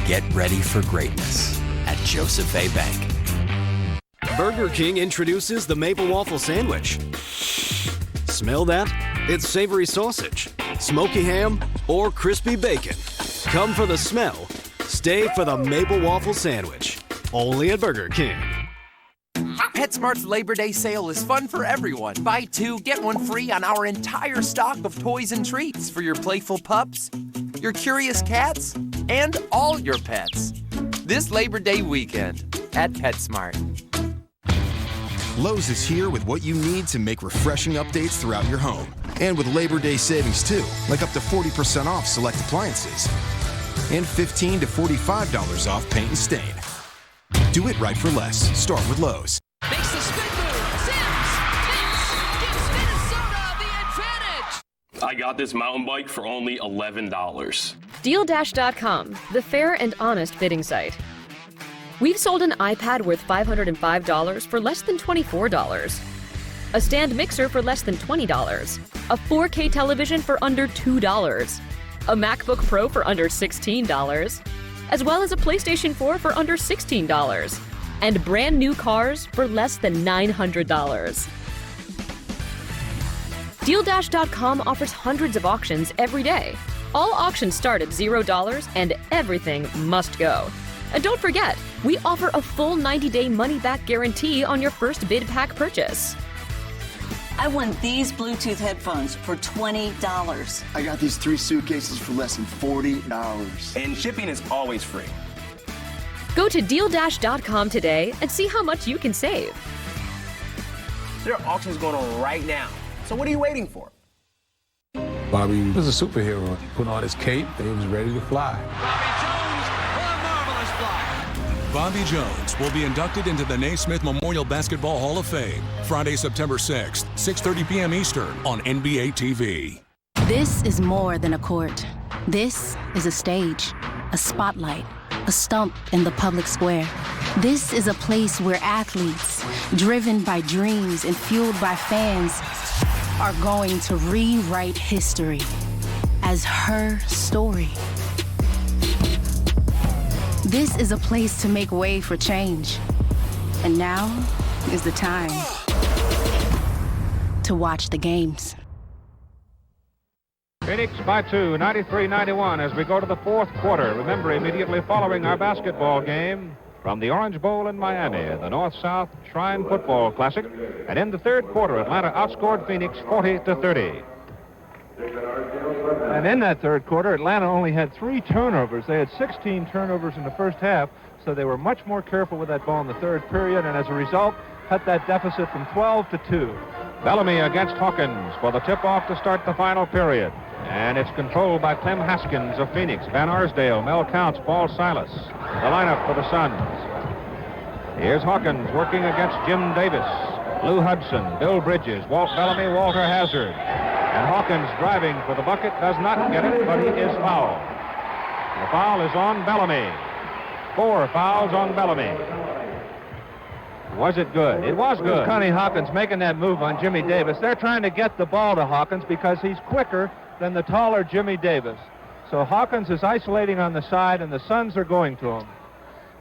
Get ready for greatness at Joseph A. Bank. Burger King introduces the Maple Waffle Sandwich. Smell that? It's savory sausage, smoky ham, or crispy bacon. Come for the smell. Stay for the Maple Waffle Sandwich. Only at Burger King. PetSmart's Labor Day sale is fun for everyone. Buy 2, get 1 free on our entire stock of toys and treats for your playful pups, your curious cats, and all your pets. This Labor Day weekend at PetSmart. Lowe's is here with what you need to make refreshing updates throughout your home. And with Labor Day savings too, like up to 40% off select appliances. And $15 to $45 off paint and stain. Do it right for less. Start with Lowe's. Makes the spin move. Sims. Gives Minnesota the advantage. I got this mountain bike for only $11. DealDash.com, the fair and honest bidding site. We've sold an iPad worth $505 for less than $24, a stand mixer for less than $20, a 4K television for under $2, a MacBook Pro for under $16, as well as a PlayStation 4 for under $16, and brand new cars for less than $900. DealDash.com offers hundreds of auctions every day. All auctions start at $0 and everything must go. And don't forget, we offer a full 90-day money-back guarantee on your first bid pack purchase. I won these Bluetooth headphones for $20. I got these 3 suitcases for less than $40. And shipping is always free. Go to DealDash.com today and see how much you can save. There are auctions going on right now. So what are you waiting for? Bobby was a superhero. He put on his cape and he was ready to fly. Bobby Jones will be inducted into the Naismith Memorial Basketball Hall of Fame Friday, September 6th, 6:30 p.m. Eastern on NBA TV. This is more than a court. This is a stage, a spotlight, a stump in the public square. This is a place where athletes, driven by dreams and fueled by fans, are going to rewrite history as her story. This is a place to make way for change. And now is the time to watch the games. Phoenix by 2, 93-91 as we go to the fourth quarter. Remember, immediately following our basketball game from the Orange Bowl in Miami, the North-South Shrine Football Classic. And in the third quarter, Atlanta outscored Phoenix 40-30. And in that third quarter, Atlanta only had 3 turnovers. They had 16 turnovers in the first half, so they were much more careful with that ball in the third period, and as a result, cut that deficit from 12 to 2. Bellamy against Hawkins for the tip-off to start the final period. And it's controlled by Clem Haskins of Phoenix, Van Arsdale, Mel Counts, Paul Silas. The lineup for the Suns. Here's Hawkins working against Jim Davis, Lou Hudson, Bill Bridges, Walt Bellamy, Walter Hazard. And Hawkins driving for the bucket, does not get it, but he is fouled. The foul is on Bellamy. 4 fouls on Bellamy. Was it good? It was good. It was Connie Hawkins making that move on Jimmy Davis. They're trying to get the ball to Hawkins because he's quicker than the taller Jimmy Davis. So Hawkins is isolating on the side, and the Suns are going to him.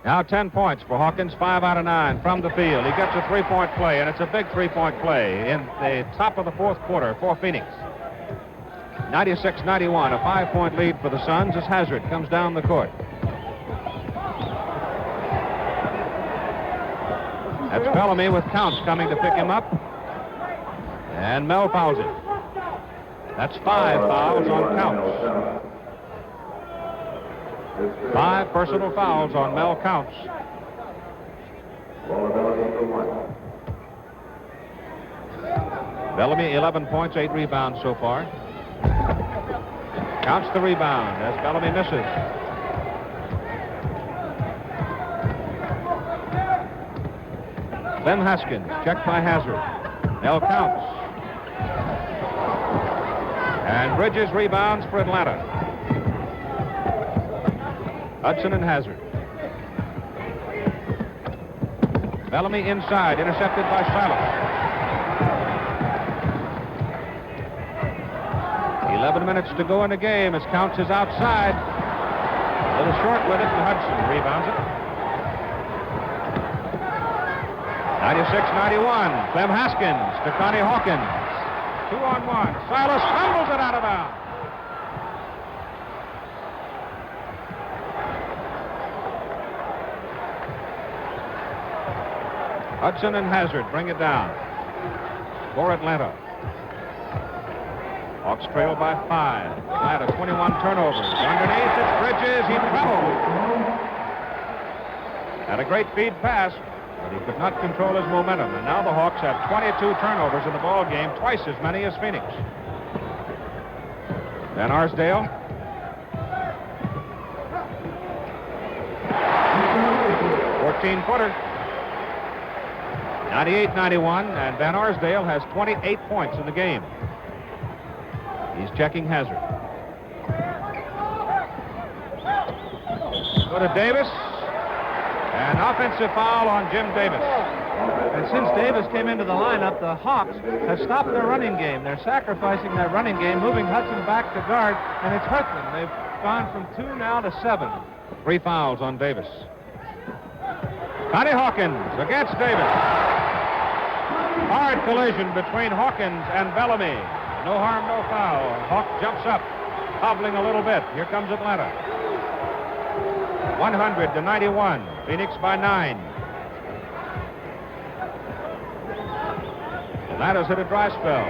Now 10 points for Hawkins, 5 out of 9 from the field. He gets a 3-point play, and it's a big 3-point play in the top of the fourth quarter for Phoenix. 96-91, a 5-point lead for the Suns as Hazard comes down the court. That's Bellamy with Counts coming to pick him up. And Mel fouls it. That's 5 fouls on Counts. 5 personal fouls on Mel Counts. Bellamy, 11 points, 8 rebounds so far. Counts the rebound as Bellamy misses. Clem Haskins, checked by Hazard. Mel Counts. And Bridges rebounds for Atlanta. Hudson and Hazard. Bellamy inside, intercepted by Silas. 11 minutes to go in the game as Counts is outside. A little short with it, and Hudson rebounds it. 96-91. Clem Haskins to Connie Hawkins. 2-on-1. Silas fumbles it out of bounds. Hudson and Hazard bring it down for Atlanta. Hawks trail by 5. Atlanta 21 turnovers. Underneath, it's Bridges. He traveled. Had a great feed pass, but he could not control his momentum. And now the Hawks have 22 turnovers in the ball game, twice as many as Phoenix. Van Arsdale. Footer. 98-91, and Van Arsdale has 28 points in the game. He's checking Hazard. Go to Davis. An offensive foul on Jim Davis. And since Davis came into the lineup, the Hawks have stopped their running game. They're sacrificing that running game, moving Hudson back to guard, and it's hurt them. They've gone from 2 now to 7. 3 fouls on Davis. Connie Hawkins against Davis. Hard collision between Hawkins and Bellamy. No harm, no foul. Hawk jumps up, hobbling a little bit. Here comes Atlanta. 100-91. Phoenix by 9. Atlanta's hit a dry spell.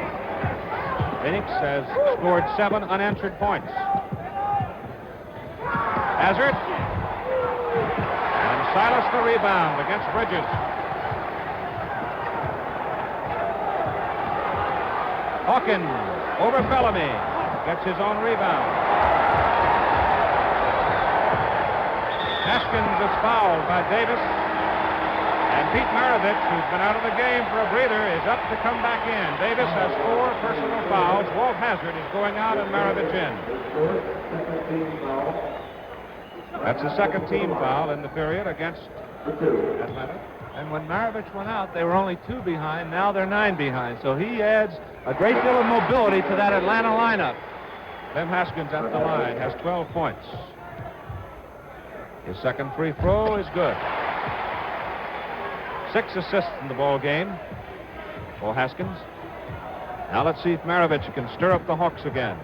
Phoenix has scored 7 unanswered points. Hazard. And Silas the rebound against Bridges. Hawkins over Bellamy. Gets his own rebound. Haskins is fouled by Davis. And Pete Maravich, who's been out of the game for a breather, is up to come back in. Davis has 4 personal fouls. Walt Hazard is going out and Maravich in. That's the second team foul in the period against Atlanta. And when Maravich went out, they were only 2 behind. Now they're 9 behind. So he adds a great deal of mobility to that Atlanta lineup. Clem Haskins at the line has 12 points. His second free throw is good. 6 assists in the ball game for Haskins. Now let's see if Maravich can stir up the Hawks again.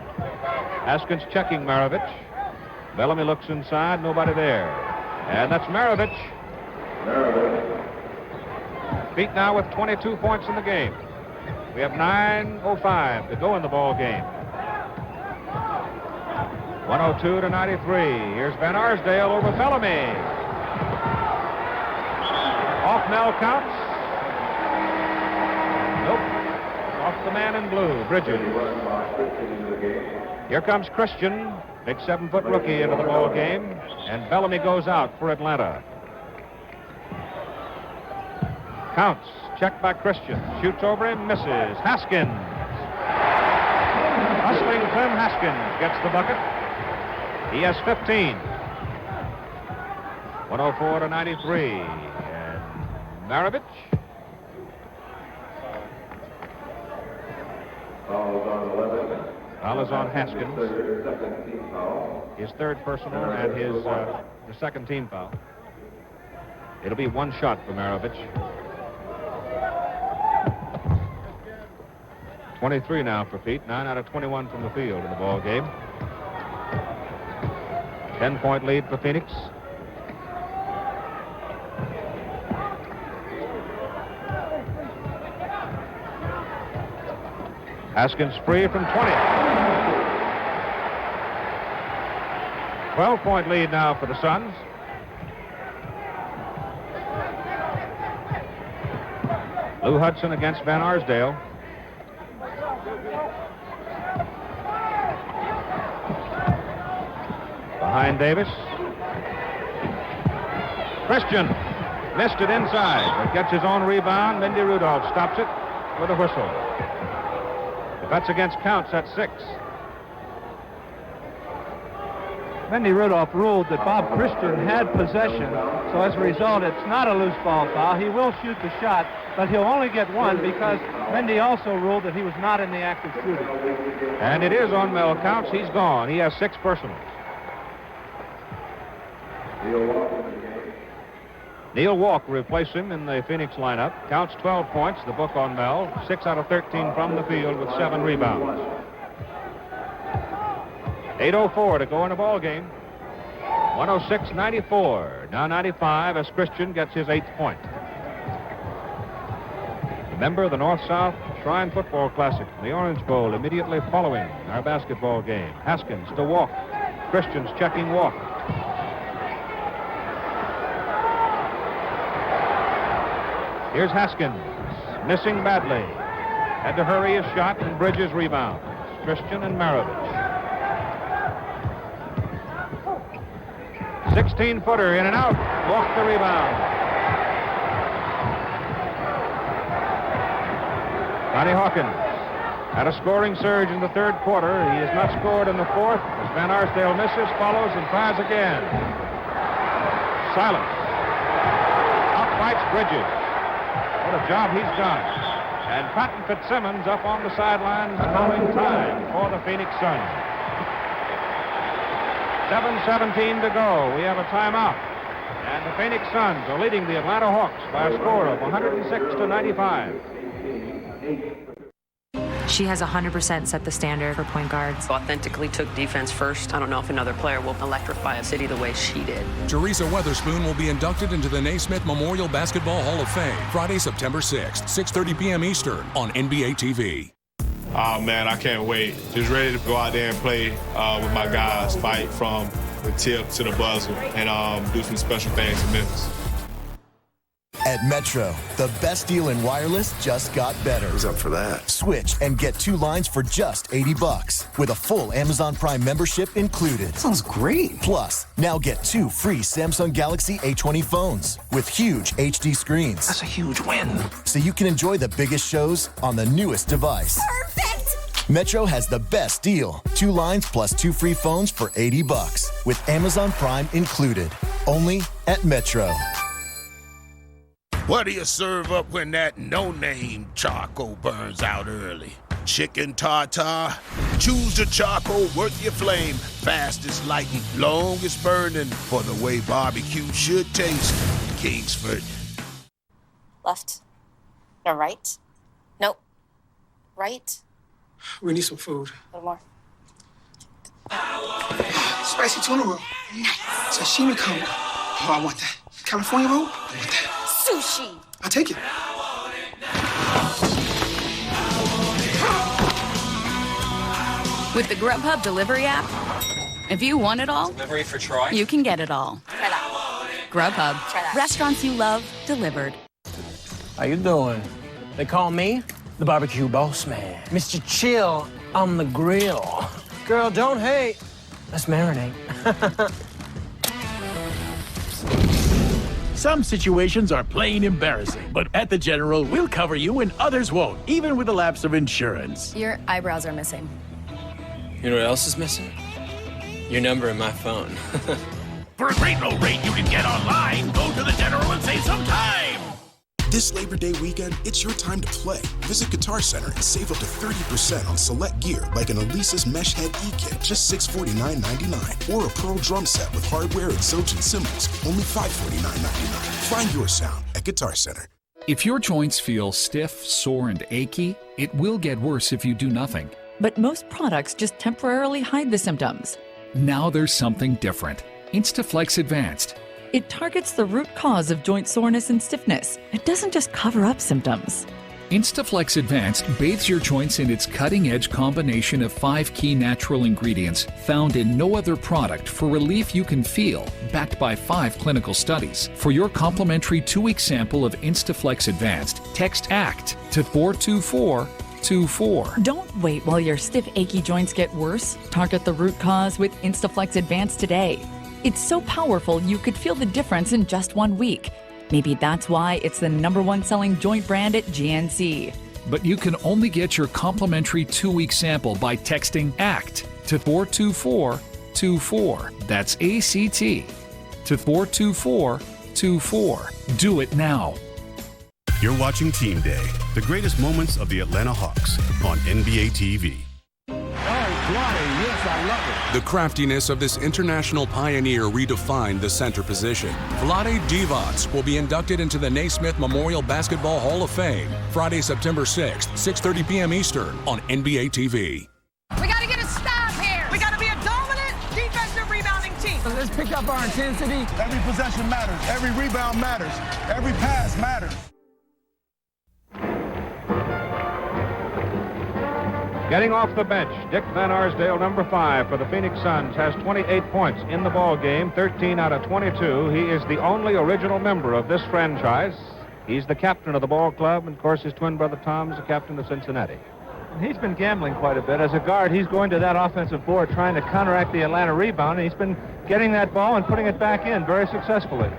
Haskins checking Maravich. Bellamy looks inside, nobody there. And that's Maravich. Pete now with 22 points in the game. We have 9:05 to go in the ball game. 102-93. Here's Van Arsdale over Bellamy. Off Mel counts. Nope. Off the man in blue, Bridges. Here comes Christian, big 7-foot rookie into the ball game, and Bellamy goes out for Atlanta. Counts, checked by Christian, shoots over him, misses. Haskins. Hustling Clem Haskins gets the bucket. He has 15. 104-93. And Maravich. Foul is on Haskins. His third personal and his the second team foul. It'll be 1 shot for Maravich. 23 now for Pete. 9 out of 21 from the field in the ball game. 10-point lead for Phoenix. Haskins free from 20. 12-point lead now for the Suns. Lou Hudson against Van Arsdale. Behind Davis. Christian missed it inside, but gets his own rebound. Mindy Rudolph stops it with a whistle. If that's against Counts, that's 6. Mindy Rudolph ruled that Bob Christian had possession, so as a result, it's not a loose ball foul. He will shoot the shot, but he'll only get 1 because Mindy also ruled that he was not in the act of shooting. And it is on Mel Counts. He's gone. He has 6 personals. Neil Walker replaced him in the Phoenix lineup. Counts 12 points, the book on Mel. 6 out of 13 from the field with 7 rebounds. 8:04 to go in the ball game. 106-94. Now 95 as Christian gets his 8th point. Remember the North-South Shrine Football Classic, the Orange Bowl, immediately following our basketball game. Haskins to walk. Christian's checking walk. Here's Haskins, missing badly. Had to hurry his shot, and Bridges rebounds. Christian and Maravich. 16-footer in and out. Walked the rebound. Johnny Hawkins had a scoring surge in the third quarter. He has not scored in the fourth. As Van Arsdale misses, follows, and tries again. Silence. Outfights Bridges. What a job he's done. And Patton Fitzsimmons up on the sidelines calling time for the Phoenix Suns. 7:17 to go. We have a timeout. And the Phoenix Suns are leading the Atlanta Hawks by a score of 106-95. She has 100% set the standard for point guards. Authentically took defense first. I don't know if another player will electrify a city the way she did. Teresa Weatherspoon will be inducted into the Naismith Memorial Basketball Hall of Fame Friday, September 6th, 6:30 p.m. Eastern on NBA TV. Oh, man, I can't wait. Just ready to go out there and play with my guys, fight from the tip to the buzzer, and do some special things in Memphis. At Metro, the best deal in wireless just got better. Who's up for that? Switch and get 2 lines for just $80 with a full Amazon Prime membership included. Sounds great. Plus, now get 2 free Samsung Galaxy A20 phones with huge HD screens. That's a huge win. So you can enjoy the biggest shows on the newest device. Perfect! Metro has the best deal. 2 lines plus 2 free phones for $80 with Amazon Prime included. Only at Metro. What do you serve up when that no-name charcoal burns out early? Chicken tartare? Choose the charcoal worth your flame. Fastest lighting, longest burning, for the way barbecue should taste. Kingsford. Left. No, right. Nope. Right. We need some food. A little more. Spicy tuna roll. Nice. Sashimi combo. Oh, I want that. California roll? I want that. Sushi. I'll take it. With the Grubhub delivery app, if you want it all, delivery for Troy, you can get it all. Try that. Grubhub. Try that. Restaurants you love, delivered. How you doing? They call me the barbecue boss man. Mr. Chill on the grill. Girl, don't hate. Let's marinate. Some situations are plain embarrassing, but at the General, we'll cover you and others won't, even with a lapse of insurance. Your eyebrows are missing. You know what else is missing? Your number in my phone. For a great low rate you can get online, go to the General and save some time. This Labor Day weekend, it's your time to play. Visit Guitar Center and save up to 30% on select gear like an Elisa's Mesh Head E-Kit, just $649.99. Or a Pearl drum set with hardware and Zildjian cymbals, only $549.99. Find your sound at Guitar Center. If your joints feel stiff, sore, and achy, it will get worse if you do nothing. But most products just temporarily hide the symptoms. Now there's something different. Instaflex Advanced. It targets the root cause of joint soreness and stiffness. It doesn't just cover up symptoms. Instaflex Advanced bathes your joints in its cutting-edge combination of 5 key natural ingredients found in no other product for relief you can feel, backed by 5 clinical studies. For your complimentary 2-week sample of Instaflex Advanced, text ACT to 42424. Don't wait while your stiff, achy joints get worse. Target the root cause with Instaflex Advanced today. It's so powerful you could feel the difference in just 1 week. Maybe that's why it's the #1 selling joint brand at GNC. But you can only get your complimentary 2-week sample by texting ACT to 42424. That's ACT to 42424. Do it now. You're watching Team Day, the greatest moments of the Atlanta Hawks on NBA TV. Yes, I love it. The craftiness of this international pioneer redefined the center position. Vlade Divac will be inducted into the Naismith Memorial Basketball Hall of Fame Friday, September 6th, 6:30 p.m. Eastern on NBA TV. We got to get a stop here. We got to be a dominant defensive rebounding team. Let's pick up our intensity. Every possession matters. Every rebound matters. Every pass matters. Getting off the bench, Dick Van Arsdale, number 5 for the Phoenix Suns, has 28 points in the ball game, 13 out of 22. He is the only original member of this franchise. He's the captain of the ball club, and of course his twin brother Tom is the captain of Cincinnati. And he's been gambling quite a bit. As a guard, he's going to that offensive board trying to counteract the Atlanta rebound, and he's been getting that ball and putting it back in very successfully.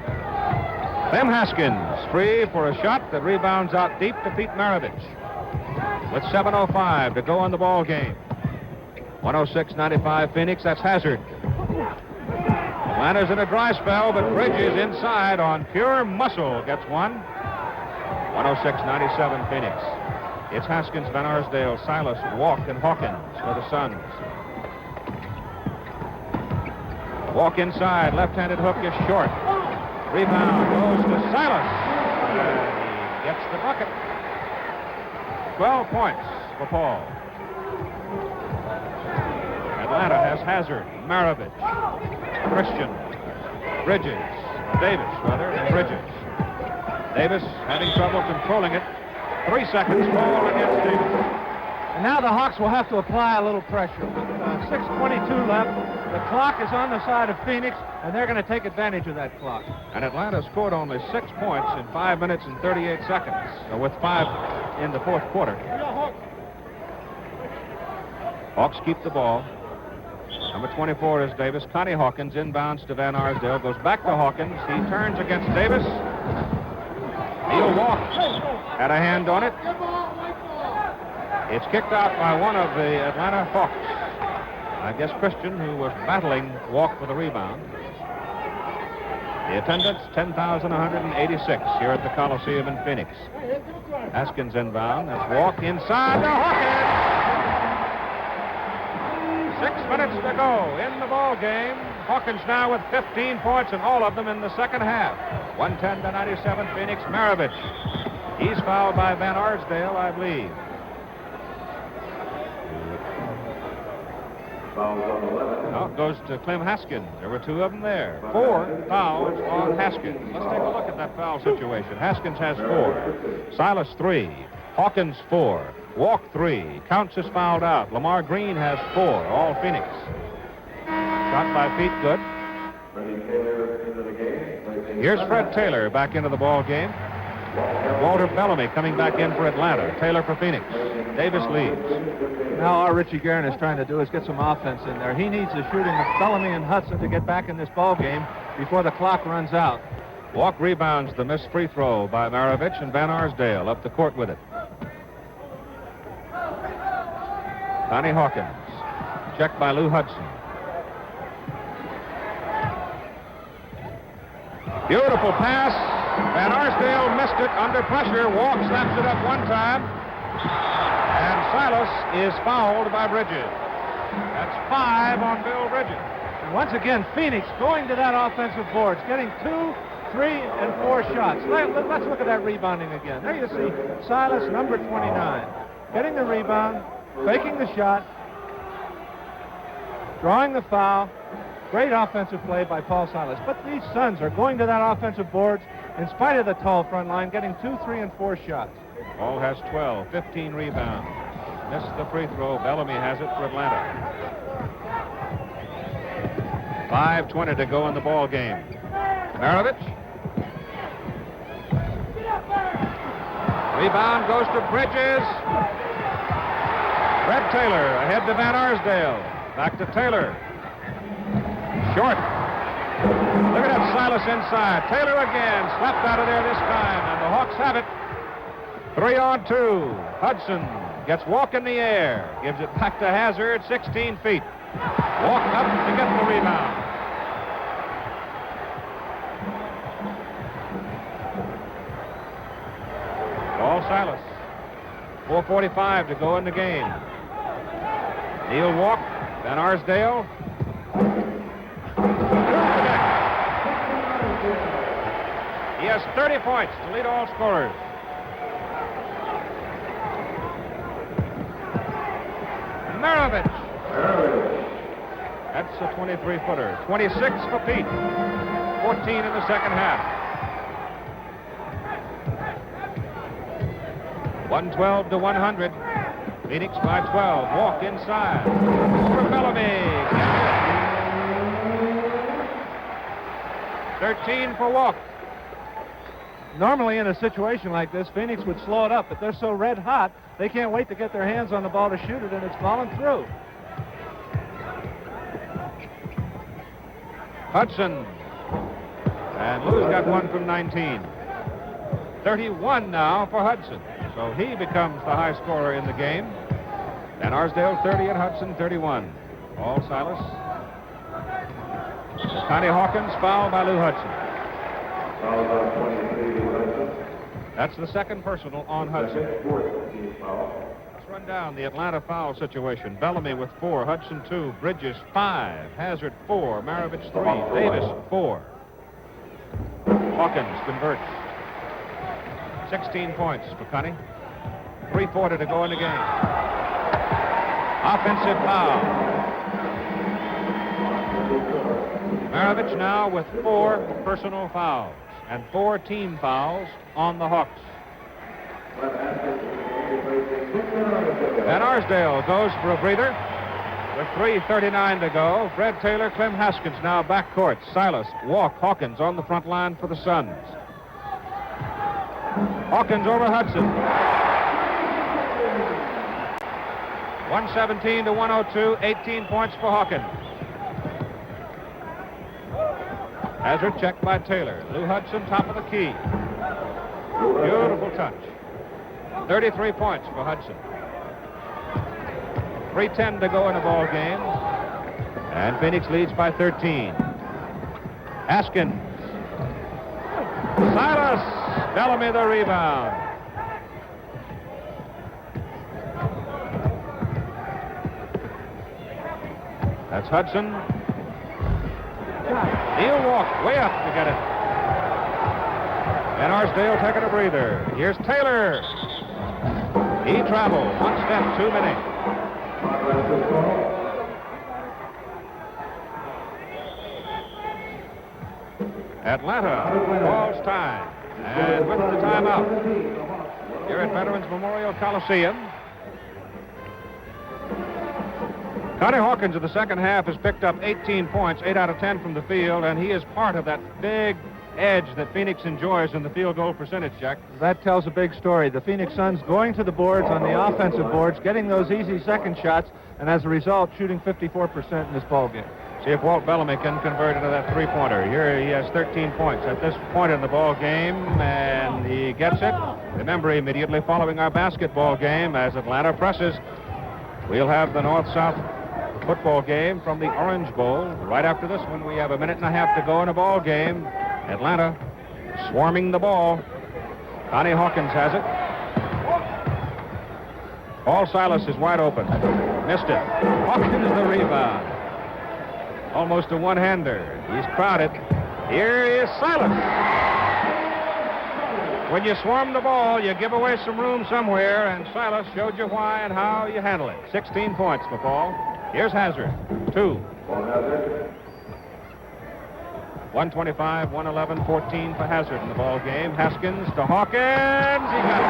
Clem Haskins, free for a shot that rebounds out deep to Pete Maravich. With 7:05 to go in the ball game. 106-95 Phoenix, that's Hazard. Atlanta's in a dry spell, but Bridges inside on pure muscle gets one. 106-97 Phoenix. It's Haskins, Van Arsdale, Silas, Walk, and Hawkins for the Suns. Walk inside, left-handed hook is short. Rebound goes to Silas. And he gets the bucket. 12 points for Paul. Atlanta has Hazard, Maravich, Christian, Bridges, and Bridges. Davis having trouble controlling it. 3 seconds fall against Davis. And now the Hawks will have to apply a little pressure. With 6:22 left, the clock is on the side of Phoenix, and they're going to take advantage of that clock. And Atlanta scored only 6 points in 5 minutes and 38 seconds, with 5 in the fourth quarter. Hawks keep the ball. Number 24 is Davis. Connie Hawkins inbounds to Van Arsdale, goes back to Hawkins. He turns against Davis. He'll walk. Had a hand on it. It's kicked out by one of the Atlanta Hawks. I guess Christian, who was battling Walk for the rebound. The attendance, 10,186 here at the Coliseum in Phoenix. Haskins inbound. That's Walk inside to Hawkins. 6 minutes to go in the ball game. Hawkins now with 15 points, and all of them in the second half. 110-97 Phoenix. Maravich. He's fouled by Van Arsdale, I believe. Now it goes to Clem Haskins. There were 2 of them there. 4 fouls on Haskins. Let's take a look at that foul situation. Haskins has 4. Silas 3. Hawkins 4. Walk 3. Counts is fouled out. Lamar Green has 4. All Phoenix. Shot by Pete, good. Here's Fred Taylor back into the ball game. Walter Bellamy coming back in for Atlanta. Taylor for Phoenix. Davis leads. Now all Richie Guerin is trying to do is get some offense in there. He needs the shooting of Bellamy and Hudson to get back in this ball game before the clock runs out. Walk rebounds the missed free throw by Maravich, and Van Arsdale up the court with it. Connie Hawkins. Checked by Lou Hudson. Beautiful pass. Van Arsdale missed it under pressure. Walk slaps it up one time. And Silas is fouled by Bridges. That's 5 on Bill Bridges. And once again, Phoenix going to that offensive board, getting 2, 3, and 4 shots. Let's look at that rebounding again. There you see Silas, number 29, getting the rebound, faking the shot, drawing the foul. Great offensive play by Paul Silas. But these Suns are going to that offensive boards in spite of the tall front line, getting 2, 3, and 4 shots. Paul has 12, 15 rebounds. Missed the free throw. Bellamy has it for Atlanta. 5:20 to go in the ball game. Maravich. Rebound goes to Bridges. Fred Taylor ahead to Van Arsdale. Back to Taylor. Short. Look at that, Silas inside. Taylor again, slapped out of there this time, and the Hawks have it. 3 on 2. Hudson gets Walk in the air, gives it back to Hazard, 16 feet. Walk up to get the rebound. Paul Silas. 4:45 to go in the game. Neil Walk, Van Arsdale. He has 30 points to lead all scorers. Maravich. That's a 23-footer. 26 for Pete. 14 in the second half. 112 to 100. Phoenix by 12. Walk inside. For Bellamy. 13 for Walk. Normally in a situation like this, Phoenix would slow it up, but they're so red hot, they can't wait to get their hands on the ball to shoot it, and it's falling through. Hudson. And Lou's got one from 19. 31 now for Hudson. So he becomes the high scorer in the game. And Arsdale 30 and Hudson 31. All Silas. Connie Hawkins fouled by Lou Hudson. That's the second personal on Hudson. Let's run down the Atlanta foul situation. Bellamy with 4, Hudson 2, Bridges 5, Hazard 4, Maravich 3, Davis 4. Hawkins converts. 16 points for Connie. 3:40 to go in the game. Offensive foul. Maravich now with 4 personal fouls and 4 team fouls on the Hawks. And Arsdale goes for a breather with 3:39 to go. Fred Taylor, Clem Haskins now backcourt. Silas, Walk, Hawkins on the front line for the Suns. Hawkins over Hudson. 117 to 102, 18 points for Hawkins. Hazard checked by Taylor. Lou Hudson, top of the key. Beautiful touch. 33 points for Hudson. 3:10 to go in the ball game. And Phoenix leads by 13. Haskins. Silas. Bellamy the rebound. That's Hudson. He'll walk way up to get it. And Arsdale taking a breather. Here's Taylor. He traveled 1 step too many. Atlanta calls time. And with the timeout here at Veterans Memorial Coliseum. Connie Hawkins in the second half has picked up 18 points, 8 out of 10 from the field, and he is part of that big edge that Phoenix enjoys in the field goal percentage, Jack. That tells a big story. The Phoenix Suns going to the boards on the offensive boards, getting those easy second shots, and as a result, shooting 54% in this ball game. See if Walt Bellamy can convert into that three-pointer. Here he has 13 points at this point in the ball game, and he gets it. Remember, immediately following our basketball game, as Atlanta presses, we'll have the North-South football game from the Orange Bowl. Right after this one, we have a minute and a half to go in a ball game. Atlanta swarming the ball. Connie Hawkins has it. Paul Silas is wide open. Missed it. Hawkins the rebound. Almost a one-hander. He's crowded. Here is Silas. When you swarm the ball, you give away some room somewhere, and Silas showed you why and how you handle it. 16 points for Paul. Here's Hazard. 2. 125, 111, 14 for Hazard in the ball game. Haskins to Hawkins. He got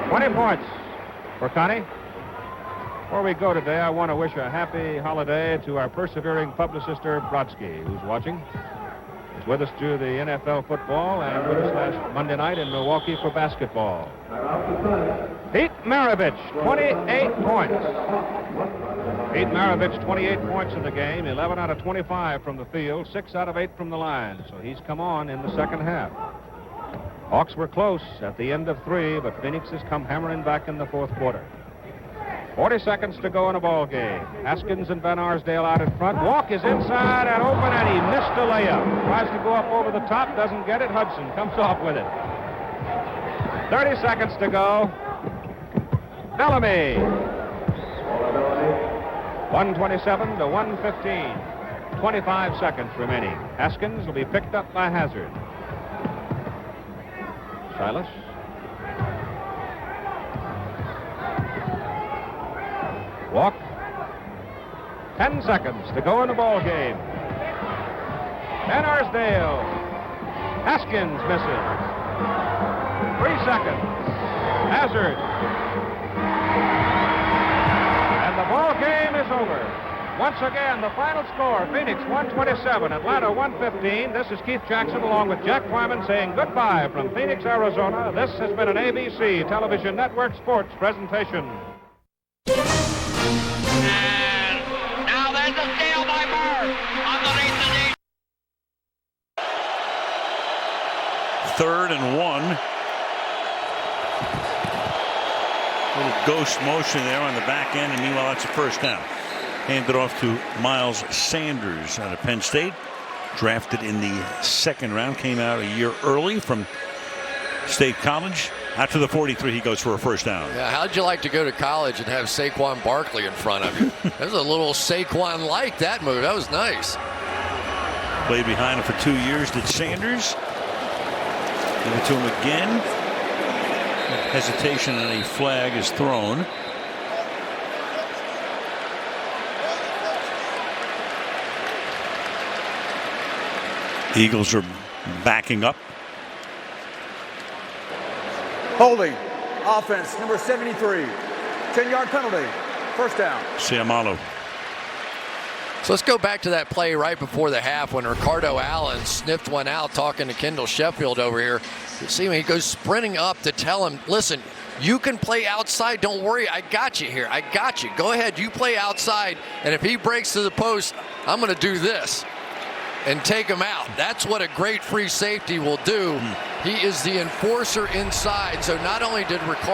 it. 20 points for Connie. Before we go today, I want to wish a happy holiday to our persevering publicist, Herb Brodsky, who's watching. He's with us through the NFL football and with us last Monday night in Milwaukee for basketball. Pete Maravich, 28 points. Pete Maravich, 28 points in the game, 11 out of 25 from the field, 6 out of 8 from the line. So he's come on in the second half. Hawks were close at the end of 3, but Phoenix has come hammering back in the fourth quarter. 40 seconds to go in a ball game. Haskins and Van Arsdale out in front. Walk is inside and open, and he missed a layup. Tries to go up over the top, doesn't get it. Hudson comes off with it. 30 seconds to go. Bellamy. 127 to 115. 25 seconds remaining. Haskins will be picked up by Hazard. Silas. Walk. 10 seconds to go in the ball game. Van Arsdale. Haskins misses. 3 seconds. Hazard. And the ball game is over. Once again, the final score, Phoenix 127, Atlanta 115. This is Keith Jackson along with Jack Twyman saying goodbye from Phoenix, Arizona. This has been an ABC Television Network sports presentation. And now there's a steal by Bird underneath the knee. 3rd and 1. Little ghost motion there on the back end, and meanwhile that's a first down. Handed off to Miles Sanders out of Penn State, drafted in the 2nd round, came out a year early from State College. After the 43, he goes for a first down. Yeah, how'd you like to go to college and have Saquon Barkley in front of you? That was a little Saquon-like, that move. That was nice. Played behind him for 2 years, did Sanders. Give it to him again. Hesitation and a flag is thrown. Eagles are backing up. Holding. Offense, number 73. 10-yard penalty. First down. Seumalo. So let's go back to that play right before the half when Ricardo Allen sniffed one out talking to Kendall Sheffield over here. You see him, he goes sprinting up to tell him, listen, you can play outside. Don't worry. I got you here. I got you. Go ahead. You play outside. And if he breaks to the post, I'm going to do this and take him out. That's what a great free safety will do. He is the enforcer inside. So not only did Ricardo